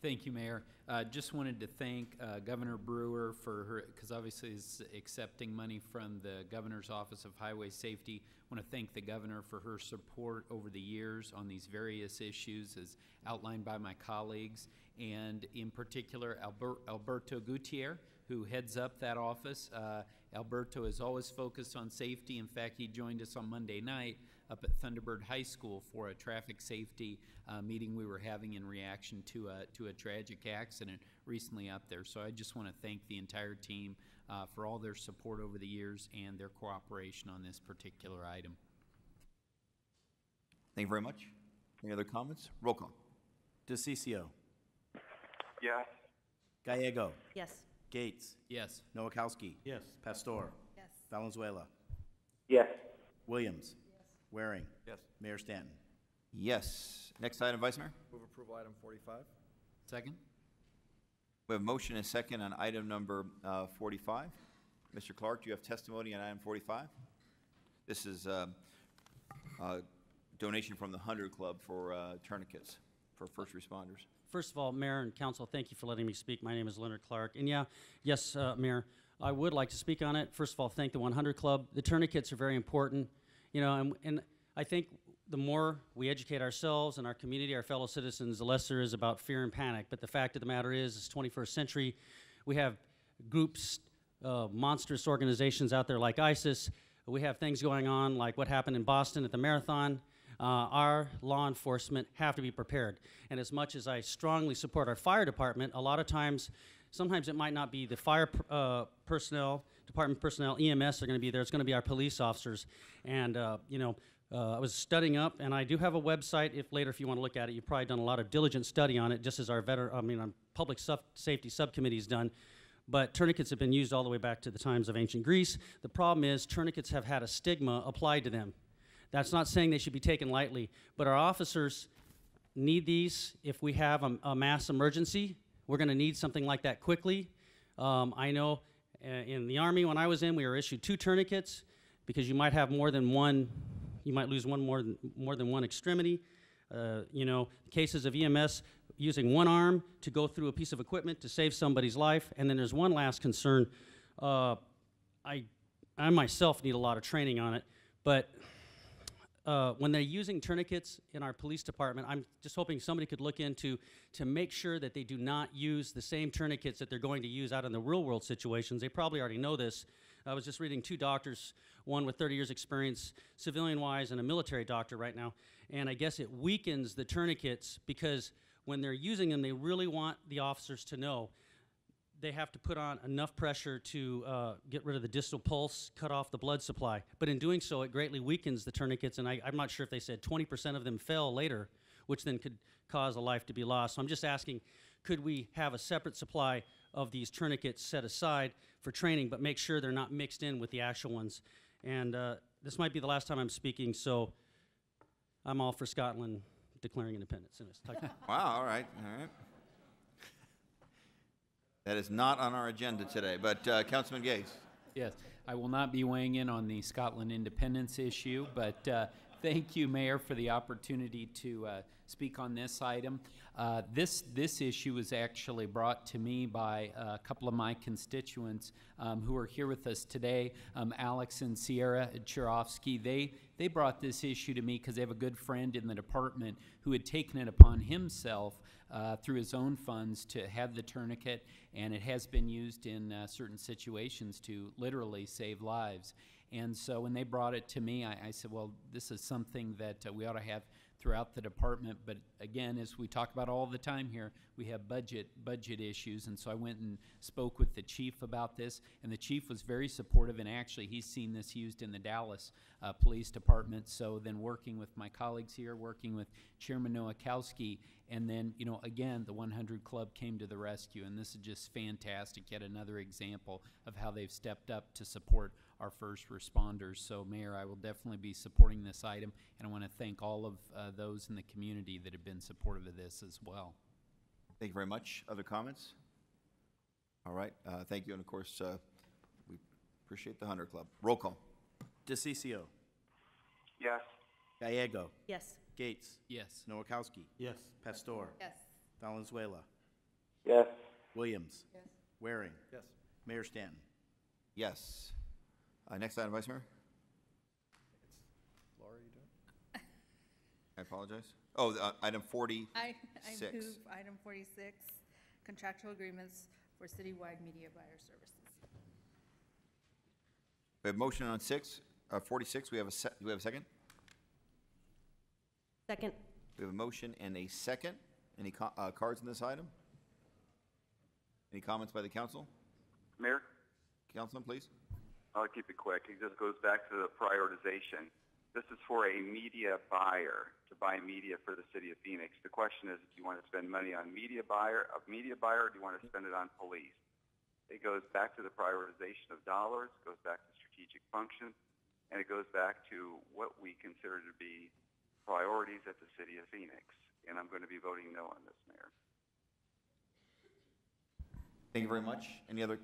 Thank you, Mayor. Just wanted to thank Governor Brewer for her, because obviously is accepting money from the Governor's Office of Highway Safety. I want to thank the Governor for her support over the years on these various issues as outlined by my colleagues, and in particular Alberto Gutierrez, who heads up that office. Alberto is always focused on safety. In fact, he joined us on Monday night up at Thunderbird High School for a traffic safety meeting we were having in reaction to a tragic accident recently up there. So I just want to thank the entire team for all their support over the years and their cooperation on this particular item. Thank you very much. Any other comments? Roll call. DeCiccio. Yes. Gallego. Yes. Gates. Yes. Nowakowski. Yes. Pastor. Yes. Valenzuela. Yes. Williams. Waring. Yes. Mayor Stanton. Yes. Next item, Vice Mayor. Move approval item 45. Second? We have a motion and a second on item number 45. Mr. Clark, do you have testimony on item 45? This is a donation from the 100 Club for tourniquets for first responders. First of all, Mayor and Council, thank you for letting me speak. My name is Leonard Clark. And yes, Mayor, I would like to speak on it. First of all, thank the 100 Club. The tourniquets are very important, you know, and I think the more we educate ourselves and our community, our fellow citizens, the less there is about fear and panic. But the fact of the matter is, it's 21st century. We have groups, monstrous organizations out there like ISIS. We have things going on like what happened in Boston at the marathon. Our law enforcement have to be prepared. And as much as I strongly support our fire department, a lot of times, sometimes it might not be the fire personnel, department personnel, EMS are going to be there. It's going to be our police officers. And, you know, I was studying up, and I do have a website. If you want to look at it, you've probably done a lot of diligent study on it, just as our our public safety subcommittee's done. But tourniquets have been used all the way back to the times of ancient Greece. The problem is tourniquets have had a stigma applied to them. That's not saying they should be taken lightly, but our officers need these if we have a mass emergency. We're going to need something like that quickly. I know in the Army when I was in, we were issued 2 tourniquets because you might have more than one. You might lose more than one extremity. You know, cases of EMS using one arm to go through a piece of equipment to save somebody's life. And then there's one last concern. I myself need a lot of training on it, but when they're using tourniquets in our police department, I'm just hoping somebody could look into to make sure that they do not use the same tourniquets that they're going to use out in the real world situations. They probably already know this. I was just reading 2 doctors, one with 30 years experience civilian-wise and a military doctor right now, and I guess it weakens the tourniquets because when they're using them, they really want the officers to know they have to put on enough pressure to get rid of the distal pulse, cut off the blood supply. But in doing so, it greatly weakens the tourniquets, and I'm not sure if they said 20% of them fell later, which then could cause a life to be lost. So I'm just asking, could we have a separate supply of these tourniquets set aside for training, but make sure they're not mixed in with the actual ones? And this might be the last time I'm speaking, so I'm all for Scotland declaring independence. Wow, all right. That is not on our agenda today, but Councilman Gates. Yes, I will not be weighing in on the Scotland independence issue, but thank you, Mayor, for the opportunity to speak on this item. This issue was actually brought to me by a couple of my constituents who are here with us today, Alex and Sierra Churovsky. They brought this issue to me because they have a good friend in the department who had taken it upon himself through his own funds to have the tourniquet, and it has been used in certain situations to literally save lives. And so when they brought it to me, I said, well, this is something that we ought to have throughout the department. But again, as we talk about all the time here, we have budget issues. And so I went and spoke with the chief about this, and the chief was very supportive, and actually he's seen this used in the Dallas Police Department. So then working with my colleagues here, working with Chairman Nowakowski, and then, you know, again, the 100 Club came to the rescue, and this is just fantastic, yet another example of how they've stepped up to support our first responders. So, Mayor, I will definitely be supporting this item, and I want to thank all of those in the community that have been supportive of this as well. Thank you very much. Other comments? All right. Thank you, and of course, we appreciate the 100 Club. Roll call. DeCiccio. Yes. Gallego. Yes. Gates. Yes. Nowakowski. Yes. Pastor. Yes. Valenzuela. Yes. Williams. Yes. Waring. Yes. Mayor Stanton. Yes. Next item, Vice Mayor. Laura, you doing? I apologize. Oh, item 46. I move item 46, contractual agreements for citywide media buyer services. We have motion on 46. We have do we have a second? Second. We have a motion and a second. Any cards in this item? Any comments by the council? Mayor, Councilman, please. I'll keep it quick. It just goes back to the prioritization. This is for a media buyer to buy media for the city of Phoenix. The question is, do you want to spend money on media buyer, or do you want to spend it on police? It goes back to the prioritization of dollars, goes back to strategic function, and it goes back to what we consider to be priorities at the city of Phoenix. And I'm going to be voting no on this, Mayor. Thank you very much. Any other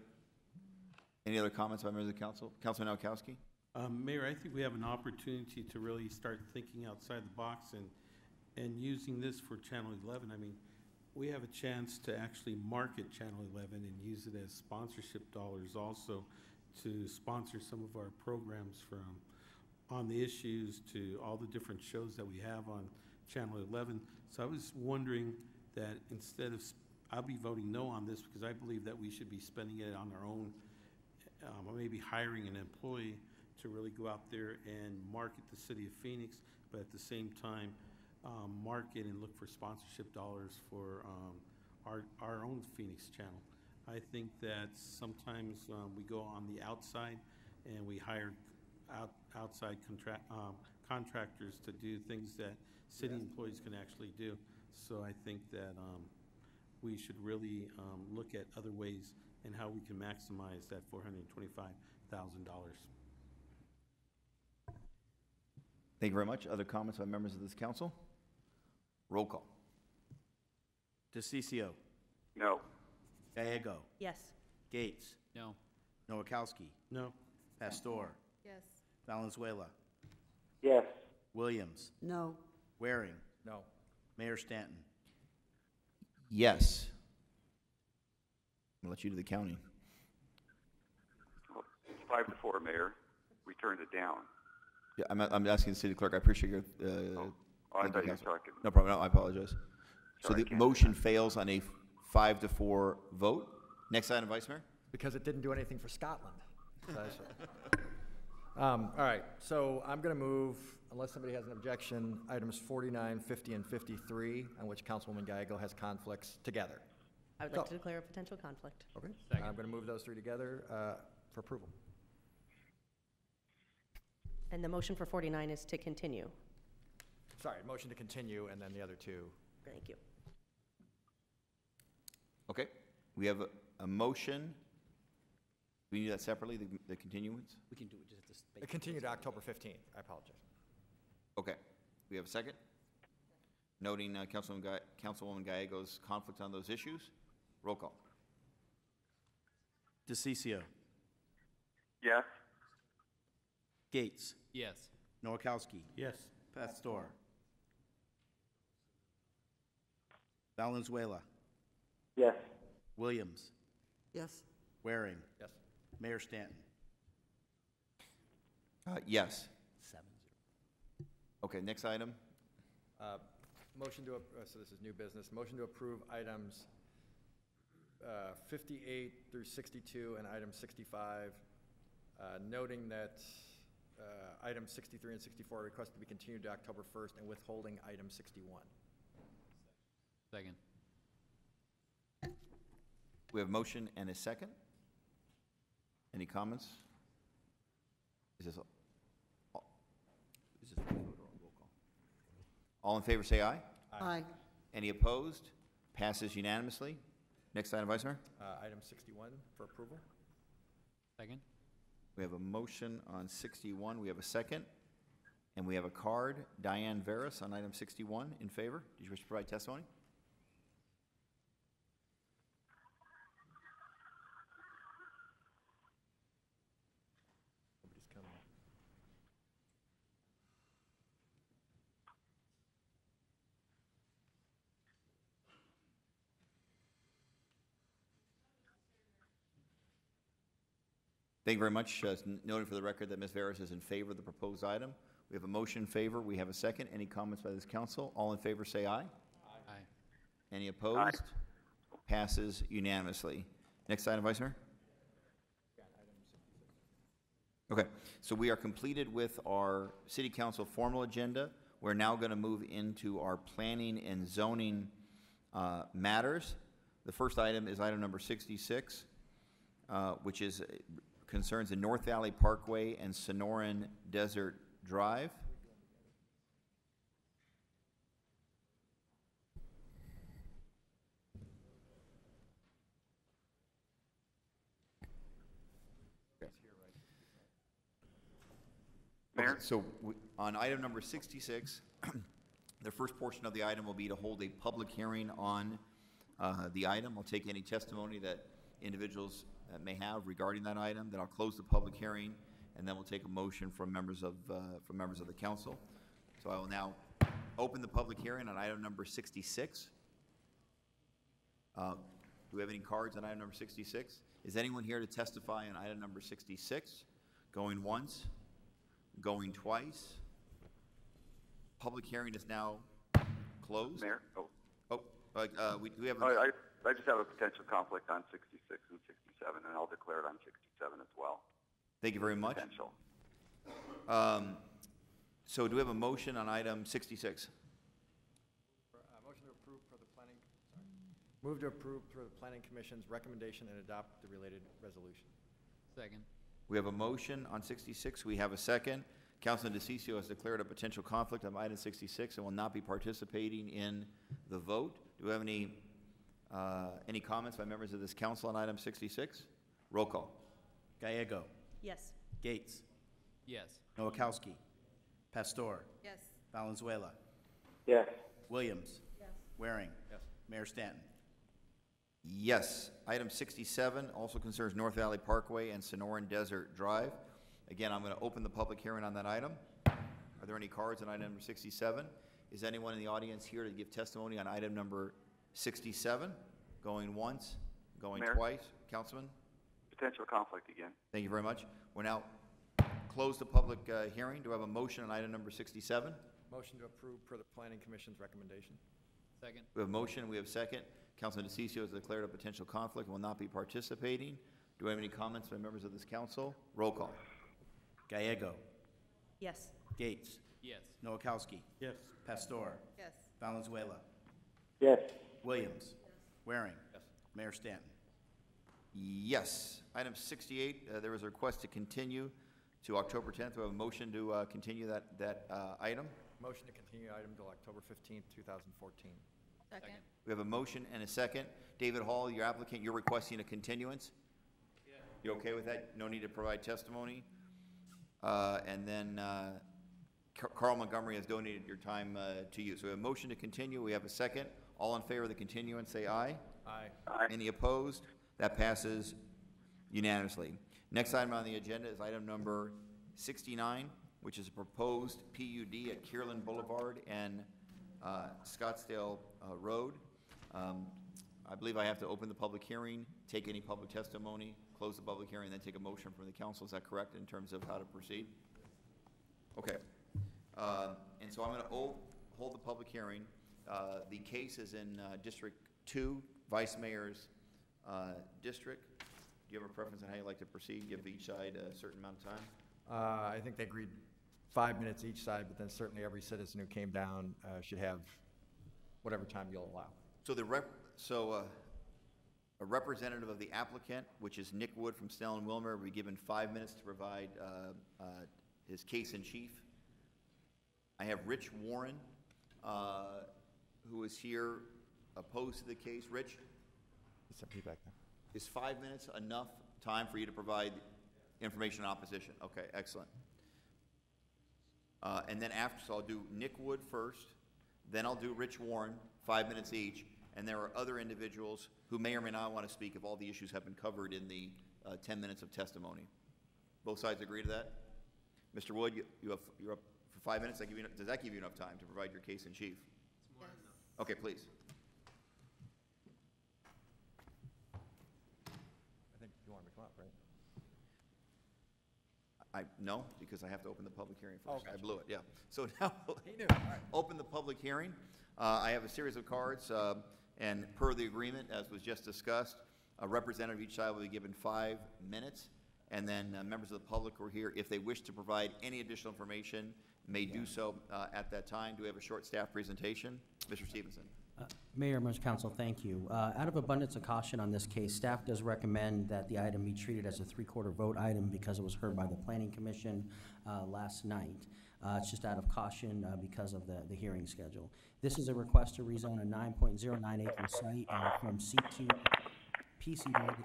comments by members of the council? Councilman Nowakowski? Mayor, I think we have an opportunity to really start thinking outside the box and using this for Channel 11. I mean, we have a chance to actually market Channel 11 and use it as sponsorship dollars also to sponsor some of our programs from On the Issues to all the different shows that we have on Channel 11. So I was wondering that instead of, I'll be voting no on this because I believe that we should be spending it on our own, or maybe hiring an employee to really go out there and market the city of Phoenix, but at the same time, market and look for sponsorship dollars for our own Phoenix channel. I think that sometimes we go on the outside and we hire outside contractors to do things that city employees can actually do. So I think that we should really look at other ways and how we can maximize that $425,000. Thank you very much. Other comments by members of this council? Roll call. DeCiccio. No. Gallego. Yes. Gates. No. Nowakowski. No. Pastor. Yes. Valenzuela. Yes. Williams. No. Waring. No. Mayor Stanton. Yes. I'll let you do the counting. Well, it's 5-4, Mayor. We turned it down. Yeah, I'm asking the city clerk. I appreciate your. I thought you were talking. No problem. No, I apologize. Sorry, So the motion fails on a 5-4 vote. Next item, Vice Mayor. Because it didn't do anything for Scotland. All right, so I'm going to move, unless somebody has an objection, items 49, 50, and 53, on which Councilwoman Gallego has conflicts together. I would like to declare a potential conflict. Okay. Second. I'm going to move those three together for approval. And the motion for 49 is to continue. Sorry, motion to continue, and then the other two. Thank you. Okay. We have a motion. Do we need that separately, the continuance? We can do it just at this. Continue to October 15th. I apologize. Okay. We have a second? Noting Councilwoman Gallego's conflict on those issues. Roll call. DeCiccio. Yes. Gates. Yes. Nowakowski. Yes. Pastor. Valenzuela. Yes. Williams. Yes. Waring. Yes. Mayor Stanton. Yes. 7-0. Okay, next item. Motion to, so this is new business, motion to approve items 58 through 62 and item 65, noting that items 63 and 64 are requested to be continued to October 1st and withholding item 61. Second. We have motion and a second. Any comments? Is this roll call? All in favor say aye. Aye. Any opposed? Passes unanimously. Next item, Vice Mayor. Item 61 for approval. Second. We have a motion on 61. We have a second. And we have a card. Diane Veras on item 61. In favor? Did you wish to provide testimony? Nobody's coming. Thank you very much. Noted for the record that Ms. Veras is in favor of the proposed item. We have a motion in favor. We have a second. Any comments by this council? All in favor say aye. Aye. Any opposed? Passes unanimously. Next item, Vice Mayor. Okay, so we are completed with our City Council formal agenda. We're now going to move into our planning and zoning matters. The first item is item number 66, which is concerns the North Valley Parkway and Sonoran Desert Drive. Mayor? So on item number 66, the first portion of the item will be to hold a public hearing on the item. I'll take any testimony that individuals may have regarding that item. Then I'll close the public hearing, and then we'll take a motion from members of the council. So I will now open the public hearing on item number 66. Do we have any cards on item number 66? Is anyone here to testify on item number 66? Going once? Going twice? Public hearing is now closed. Mayor? We have. I just have a potential conflict on 66 and 67, and I'll declare it on 67 as well. Thank you very much. Potential. So do we have a motion on item 66? Motion to approve for the planning, Move to approve for the Planning Commission's recommendation and adopt the related resolution. Second. We have a motion on 66. We have a second. Councilman DeCiccio has declared a potential conflict on item 66 and will not be participating in the vote. Do we have any comments by members of this council on item 66? Roll call. Gallego. Yes. Gates. Yes. Nowakowski. Pastor. Yes. Valenzuela. Yes. Williams. Yes. Waring. Yes. Mayor Stanton. Yes. Item 67 also concerns North Valley Parkway and Sonoran Desert Drive. Again, I'm going to open the public hearing on that item. Are there any cards on item number 67? Is anyone in the audience here to give testimony on item number 67? Going once, going Mayor? twice. Councilman? Potential conflict again. Thank you very much. We're now close the public hearing. Do I have a motion on item number 67? Motion to approve per the Planning Commission's recommendation. Second. We have a motion, we have a second. Councilman DeCiccio has declared a potential conflict and will not be participating. Do we have any comments by members of this council? Roll call. Gallego. Yes. Gates. Yes. Nowakowski. Yes. Pastor. Yes. Valenzuela. Yes. Williams. Waring. Yes. Mayor Stanton. Yes. Item 68, there was a request to continue to October 10th. We have a motion to continue that item. Motion to continue item until October 15th, 2014. Second. We have a motion and a second. David Hall, your applicant, you're requesting a continuance? Yeah. You okay with that? No need to provide testimony? And then Carl Montgomery has donated your time to you. So we have a motion to continue. We have a second. All in favor of the continuance, say aye. Aye. Aye. Any opposed? That passes unanimously. Next item on the agenda is item number 69, which is a proposed PUD at Kierland Boulevard and Scottsdale Road. I believe I have to open the public hearing, take any public testimony, close the public hearing, then take a motion from the council. Is that correct in terms of how to proceed? Okay. And so I'm going to hold the public hearing. The case is in District 2, Vice Mayor's district. Do you have a preference on how you'd like to proceed? Give each side a certain amount of time? I think they agreed 5 minutes each side, but then certainly every citizen who came down should have whatever time you'll allow. So a representative of the applicant, which is Nick Wood from Snell and Wilmer, will be given 5 minutes to provide his case in chief. I have Rich Warren, who is here opposed to the case. Rich? Is 5 minutes enough time for you to provide information in opposition? Okay, excellent. And then after, so I'll do Nick Wood first, then I'll do Rich Warren, 5 minutes each, and there are other individuals who may or may not want to speak if all the issues have been covered in the 10 minutes of testimony. Both sides agree to that? Mr. Wood, you're up for 5 minutes. Does that give you enough time to provide your case in chief? It's more enough. Okay, please. I think you want me to come up, right? No, because I have to open the public hearing first. I blew it, yeah. So now, open the public hearing. I have a series of cards, and per the agreement, as was just discussed, a representative of each side will be given 5 minutes, and then members of the public who are here, if they wish to provide any additional information, may do so at that time. Do we have a short staff presentation? Mr. Stevenson. Mayor, members of council, thank you. Out of abundance of caution on this case, staff does recommend that the item be treated as a 3/4 vote item because it was heard by the Planning Commission last night. It's just out of caution because of the hearing schedule. This is a request to rezone a 9.09 acre site from C2 PCD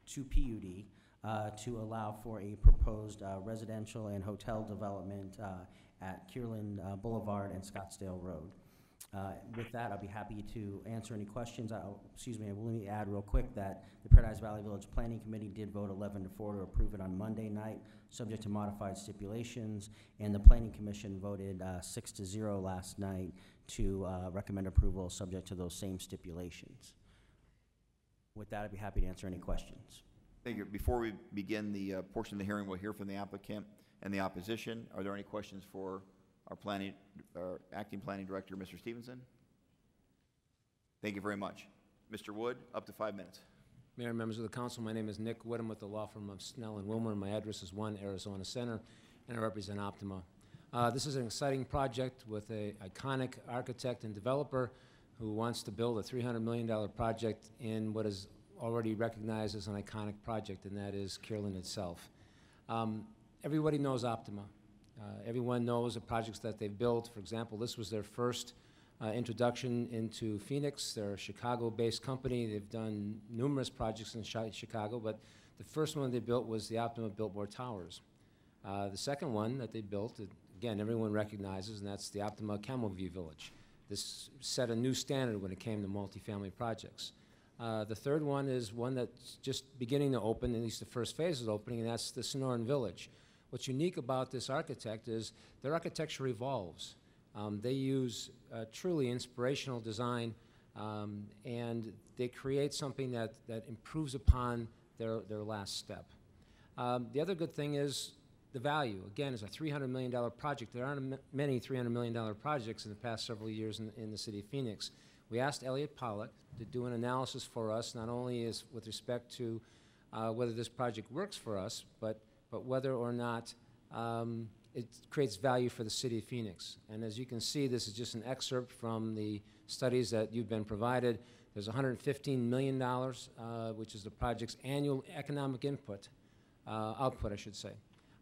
to PUD to allow for a proposed residential and hotel development at Kierland Boulevard and Scottsdale Road. With that, I'll be happy to answer any questions. Excuse me, I will only add real quick that the Paradise Valley Village Planning Committee did vote 11-4 to approve it on Monday night, subject to modified stipulations, and the Planning Commission voted 6-0 last night to recommend approval subject to those same stipulations. With that, I'd be happy to answer any questions. Thank you. Before we begin the portion of the hearing, we'll hear from the applicant and the opposition. Are there any questions for our acting planning director, Mr. Stevenson? Thank you very much. Mr. Wood, up to 5 minutes. Mayor and members of the council, my name is Nick Whittam with the law firm of Snell and Wilmer. My address is 1 Arizona Center, and I represent Optima. This is an exciting project with an iconic architect and developer who wants to build a $300 million project in what is already recognized as an iconic project, and that is Kierland itself. Everybody knows Optima. Everyone knows the projects that they've built. For example, this was their first introduction into Phoenix. They're a Chicago-based company. They've done numerous projects in Chicago, but the first one they built was the Optima Biltmore Towers. The second one that they built, again, everyone recognizes, and that's the Optima Camelview Village. This set a new standard when it came to multifamily projects. The third one is one that's just beginning to open, at least the first phase is opening, and that's the Sonoran Village. What's unique about this architect is their architecture evolves. They use truly inspirational design, and they create something that improves upon their last step. The other good thing is the value. Again, it's a $300 million project. There aren't many $300 million projects in the past several years in the city of Phoenix. We asked Elliott Pollock to do an analysis for us, not only is with respect to whether this project works for us, but whether or not it creates value for the city of Phoenix. And as you can see, this is just an excerpt from the studies that you've been provided. There's $115 million, which is the project's annual economic output, I should say.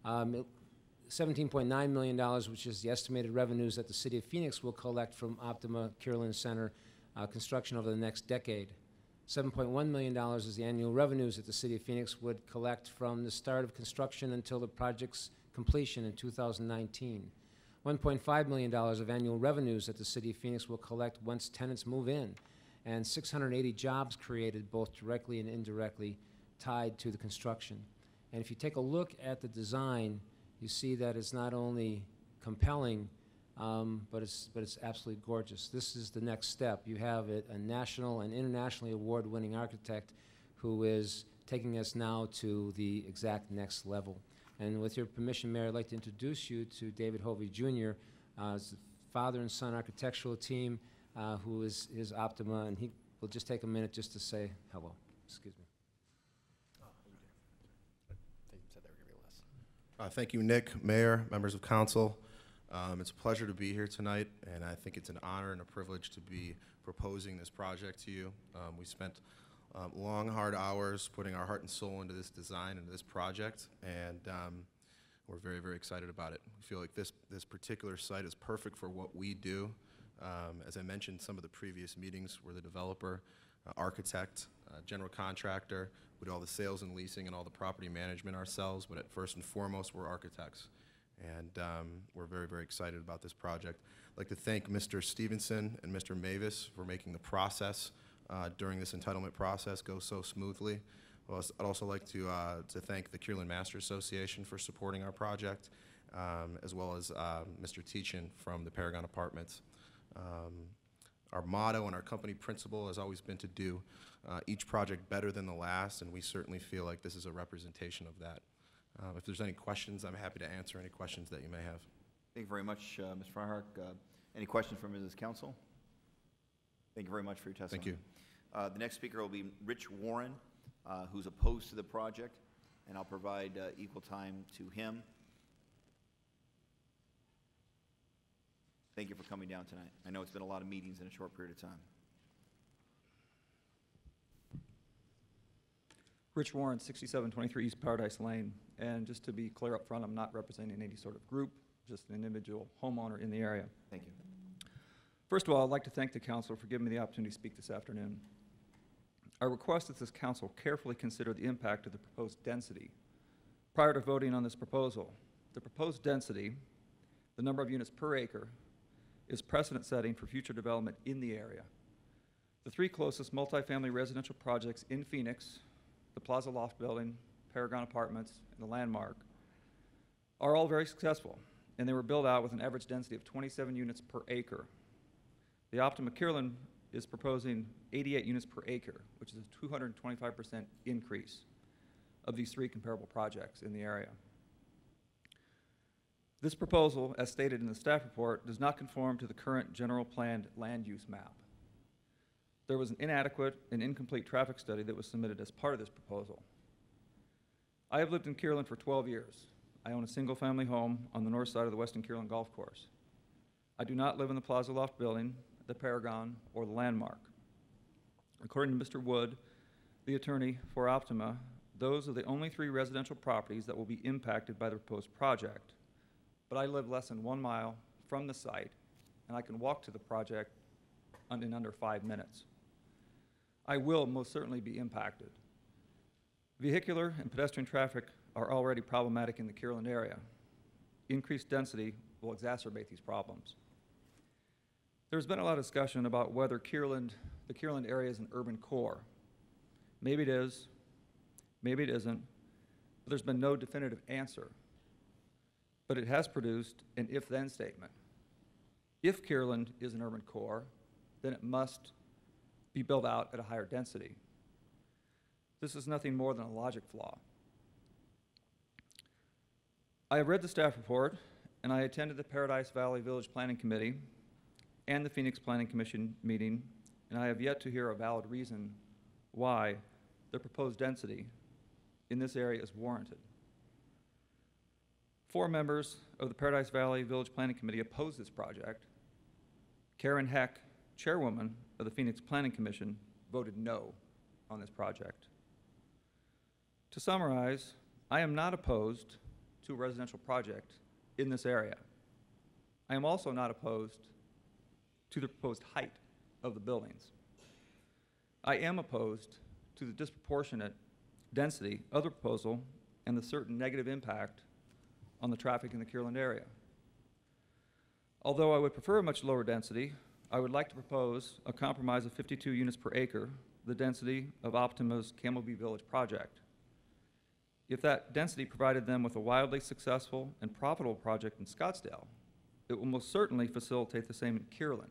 $17.9 million, which is the estimated revenues that the city of Phoenix will collect from Optima Kierland Center construction over the next decade. $7.1 million is the annual revenues that the city of Phoenix would collect from the start of construction until the project's completion in 2019. $1.5 million of annual revenues that the city of Phoenix will collect once tenants move in, and 680 jobs created both directly and indirectly tied to the construction. And if you take a look at the design, you see that it's not only compelling, but it's absolutely gorgeous. This is the next step. You have a national and internationally award-winning architect who is taking us now to the exact next level. And with your permission, Mayor, I'd like to introduce you to David Hovey Jr., the father and son architectural team, who is Optima, and he will just take a minute just to say hello. Excuse me. Thank you, Nick, Mayor, members of council. It's a pleasure to be here tonight, and I think it's an honor and a privilege to be proposing this project to you. We spent long, hard hours putting our heart and soul into this design and this project, and we're very, very excited about it. We feel like this particular site is perfect for what we do. As I mentioned, some of the previous meetings were the developer, architect, general contractor. We do all the sales and leasing and all the property management ourselves, but at first and foremost, we're architects. And we're very, very excited about this project. I'd like to thank Mr. Stevenson and Mr. Mavis for making the process during this entitlement process go so smoothly. I'd also like to thank the Kierland Master Association for supporting our project, as well as Mr. Teachin from the Paragon Apartments. Our motto and our company principle has always been to do each project better than the last, and we certainly feel like this is a representation of that. If there's any questions, I'm happy to answer any questions that you may have. Thank you very much, Ms. Fryhark. Any questions from Mrs. Council? Thank you very much for your testimony. Thank you. The next speaker will be Rich Warren, who's opposed to the project, and I'll provide equal time to him. Thank you for coming down tonight. I know it's been a lot of meetings in a short period of time. Rich Warren, 6723 East Paradise Lane. And just to be clear up front, I'm not representing any sort of group, just an individual homeowner in the area. Thank you. First of all, I'd like to thank the council for giving me the opportunity to speak this afternoon. I request that this council carefully consider the impact of the proposed density prior to voting on this proposal. The proposed density, the number of units per acre, is precedent setting for future development in the area. The three closest multifamily residential projects in Phoenix, the Plaza Loft Building, Paragon Apartments, and the Landmark, are all very successful, and they were built out with an average density of 27 units per acre. The Optima Kierland is proposing 88 units per acre, which is a 225% increase of these three comparable projects in the area. This proposal, as stated in the staff report, does not conform to the current general planned land use map. There was an inadequate and incomplete traffic study that was submitted as part of this proposal. I have lived in Kierland for 12 years. I own a single-family home on the north side of the Weston Kierland Golf Course. I do not live in the Plaza Loft Building, the Paragon, or the Landmark. According to Mr. Wood, the attorney for Optima, those are the only three residential properties that will be impacted by the proposed project. But I live less than 1 mile from the site, and I can walk to the project in under 5 minutes. I will most certainly be impacted. Vehicular and pedestrian traffic are already problematic in the Kierland area. Increased density will exacerbate these problems. There's been a lot of discussion about whether the Kierland area is an urban core. Maybe it is, maybe it isn't, but there's been no definitive answer. But it has produced an if-then statement. If Kierland is an urban core, then it must be built out at a higher density. This is nothing more than a logic flaw. I have read the staff report, and I attended the Paradise Valley Village Planning Committee and the Phoenix Planning Commission meeting, and I have yet to hear a valid reason why the proposed density in this area is warranted. 4 members of the Paradise Valley Village Planning Committee opposed this project. Karen Heck, chairwoman of the Phoenix Planning Commission, voted no on this project. To summarize, I am not opposed to a residential project in this area. I am also not opposed to the proposed height of the buildings. I am opposed to the disproportionate density of the proposal and the certain negative impact on the traffic in the Kierland area. Although I would prefer a much lower density, I would like to propose a compromise of 52 units per acre, the density of Optima's Camel View Village project. If that density provided them with a wildly successful and profitable project in Scottsdale, it will most certainly facilitate the same in Kierland.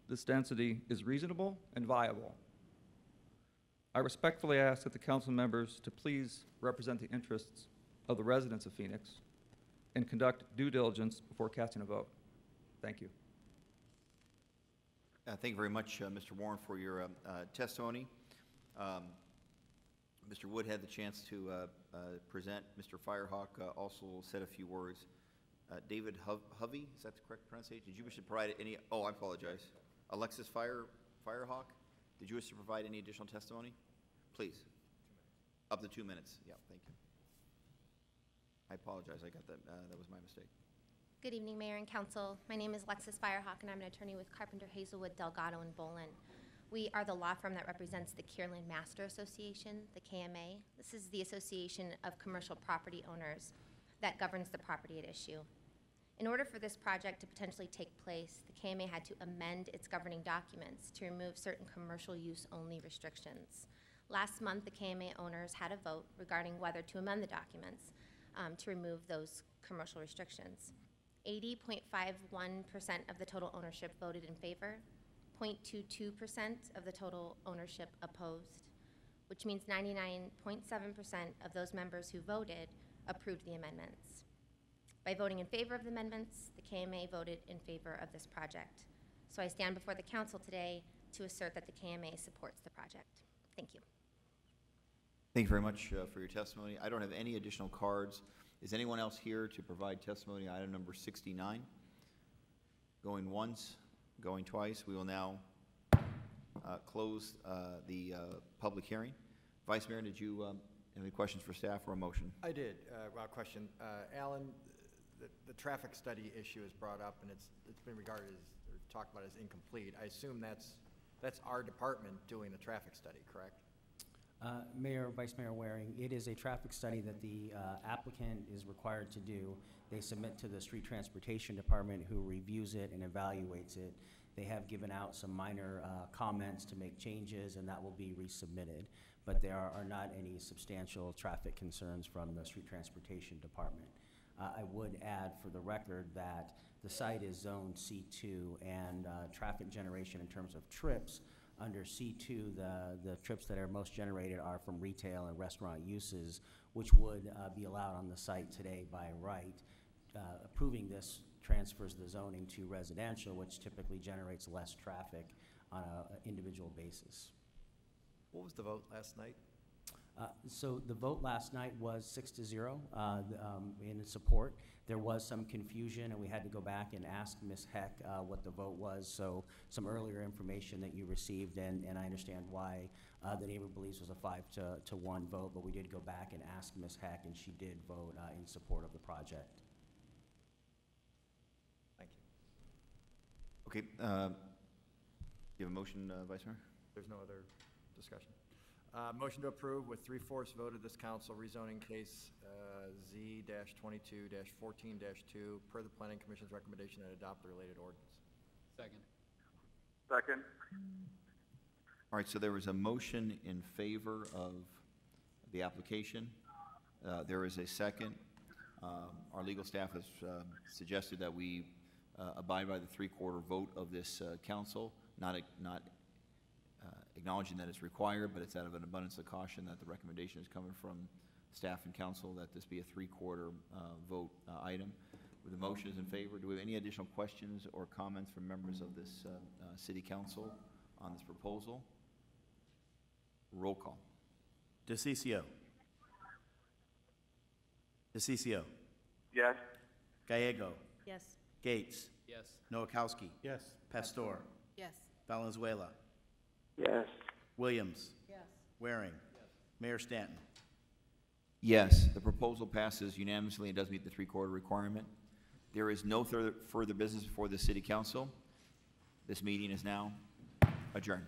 This density is reasonable and viable. I respectfully ask that the council members to please represent the interests of the residents of Phoenix and conduct due diligence before casting a vote. Thank you. Thank you very much, Mr. Warren, for your testimony. Mr. Wood had the chance to present. Mr. Firehawk also said a few words. David Hovey, is that the correct pronunciation? Did you wish to provide any? Oh, I apologize. Alexis Firehawk, did you wish to provide any additional testimony? Please. Up to 2 minutes. Yeah, thank you. I apologize. I got that. That was my mistake. Good evening, Mayor and Council. My name is Alexis Firehawk, and I'm an attorney with Carpenter, Hazelwood, Delgado, and Bolin. We are the law firm that represents the Kierland Master Association, the KMA. This is the association of commercial property owners that governs the property at issue. In order for this project to potentially take place, the KMA had to amend its governing documents to remove certain commercial use only restrictions. Last month, the KMA owners had a vote regarding whether to amend the documents to remove those commercial restrictions. 80.51% of the total ownership voted in favor, 0.22% of the total ownership opposed, which means 99.7% of those members who voted approved the amendments. By voting in favor of the amendments, the KMA voted in favor of this project. So I stand before the council today to assert that the KMA supports the project. Thank you. Thank you very much for your testimony. I don't have any additional cards. Is anyone else here to provide testimony on item number 69? Going once, going twice. We will now close the public hearing. Vice Mayor, did you have any questions for staff or a motion? I did. Question. Alan, the traffic study issue is brought up, and it's been regarded as, or talked about as incomplete. I assume that's our department doing the traffic study, correct? Mayor, Vice Mayor Waring, it is a traffic study that the applicant is required to do. They submit to the Street Transportation Department, who reviews it and evaluates it. They have given out some minor comments to make changes, and that will be resubmitted. But there are not any substantial traffic concerns from the Street Transportation Department. I would add for the record that the site is zoned C2, and traffic generation in terms of trips under C2, the trips that are most generated are from retail and restaurant uses, which would be allowed on the site today by right. Approving this transfers the zoning to residential, which typically generates less traffic on an individual basis. What was the vote last night? So the vote last night was 6-0 in support. There was some confusion, and we had to go back and ask Ms. Heck what the vote was. So some earlier information that you received, and I understand why the neighbor believes was a 5-1 vote, but we did go back and ask Ms. Heck, and she did vote in support of the project. Thank you. Okay. You have a motion, Vice Mayor? There's no other discussion. Motion to approve with 3/4 vote of this council rezoning case Z-22-14-2 per the Planning Commission's recommendation and adopt the related ordinance. Second. Second. All right, so there was a motion in favor of the application. There is a second. Our legal staff has suggested that we abide by the 3/4 vote of this council, not acknowledging that it's required, but it's out of an abundance of caution that the recommendation is coming from staff and council that this be a 3/4 vote item. With the motion is in favor, do we have any additional questions or comments from members of this city council on this proposal? Roll call. DeCiccio. DeCiccio. Yes. Gallego. Yes. Gates. Yes. Nowakowski. Yes. Pastor. Yes. Valenzuela. Yes. Williams. Yes. Waring. Mayor Stanton. Yes, the proposal passes unanimously and does meet the 3/4 requirement. There is no further business before the city council. This meeting is now adjourned.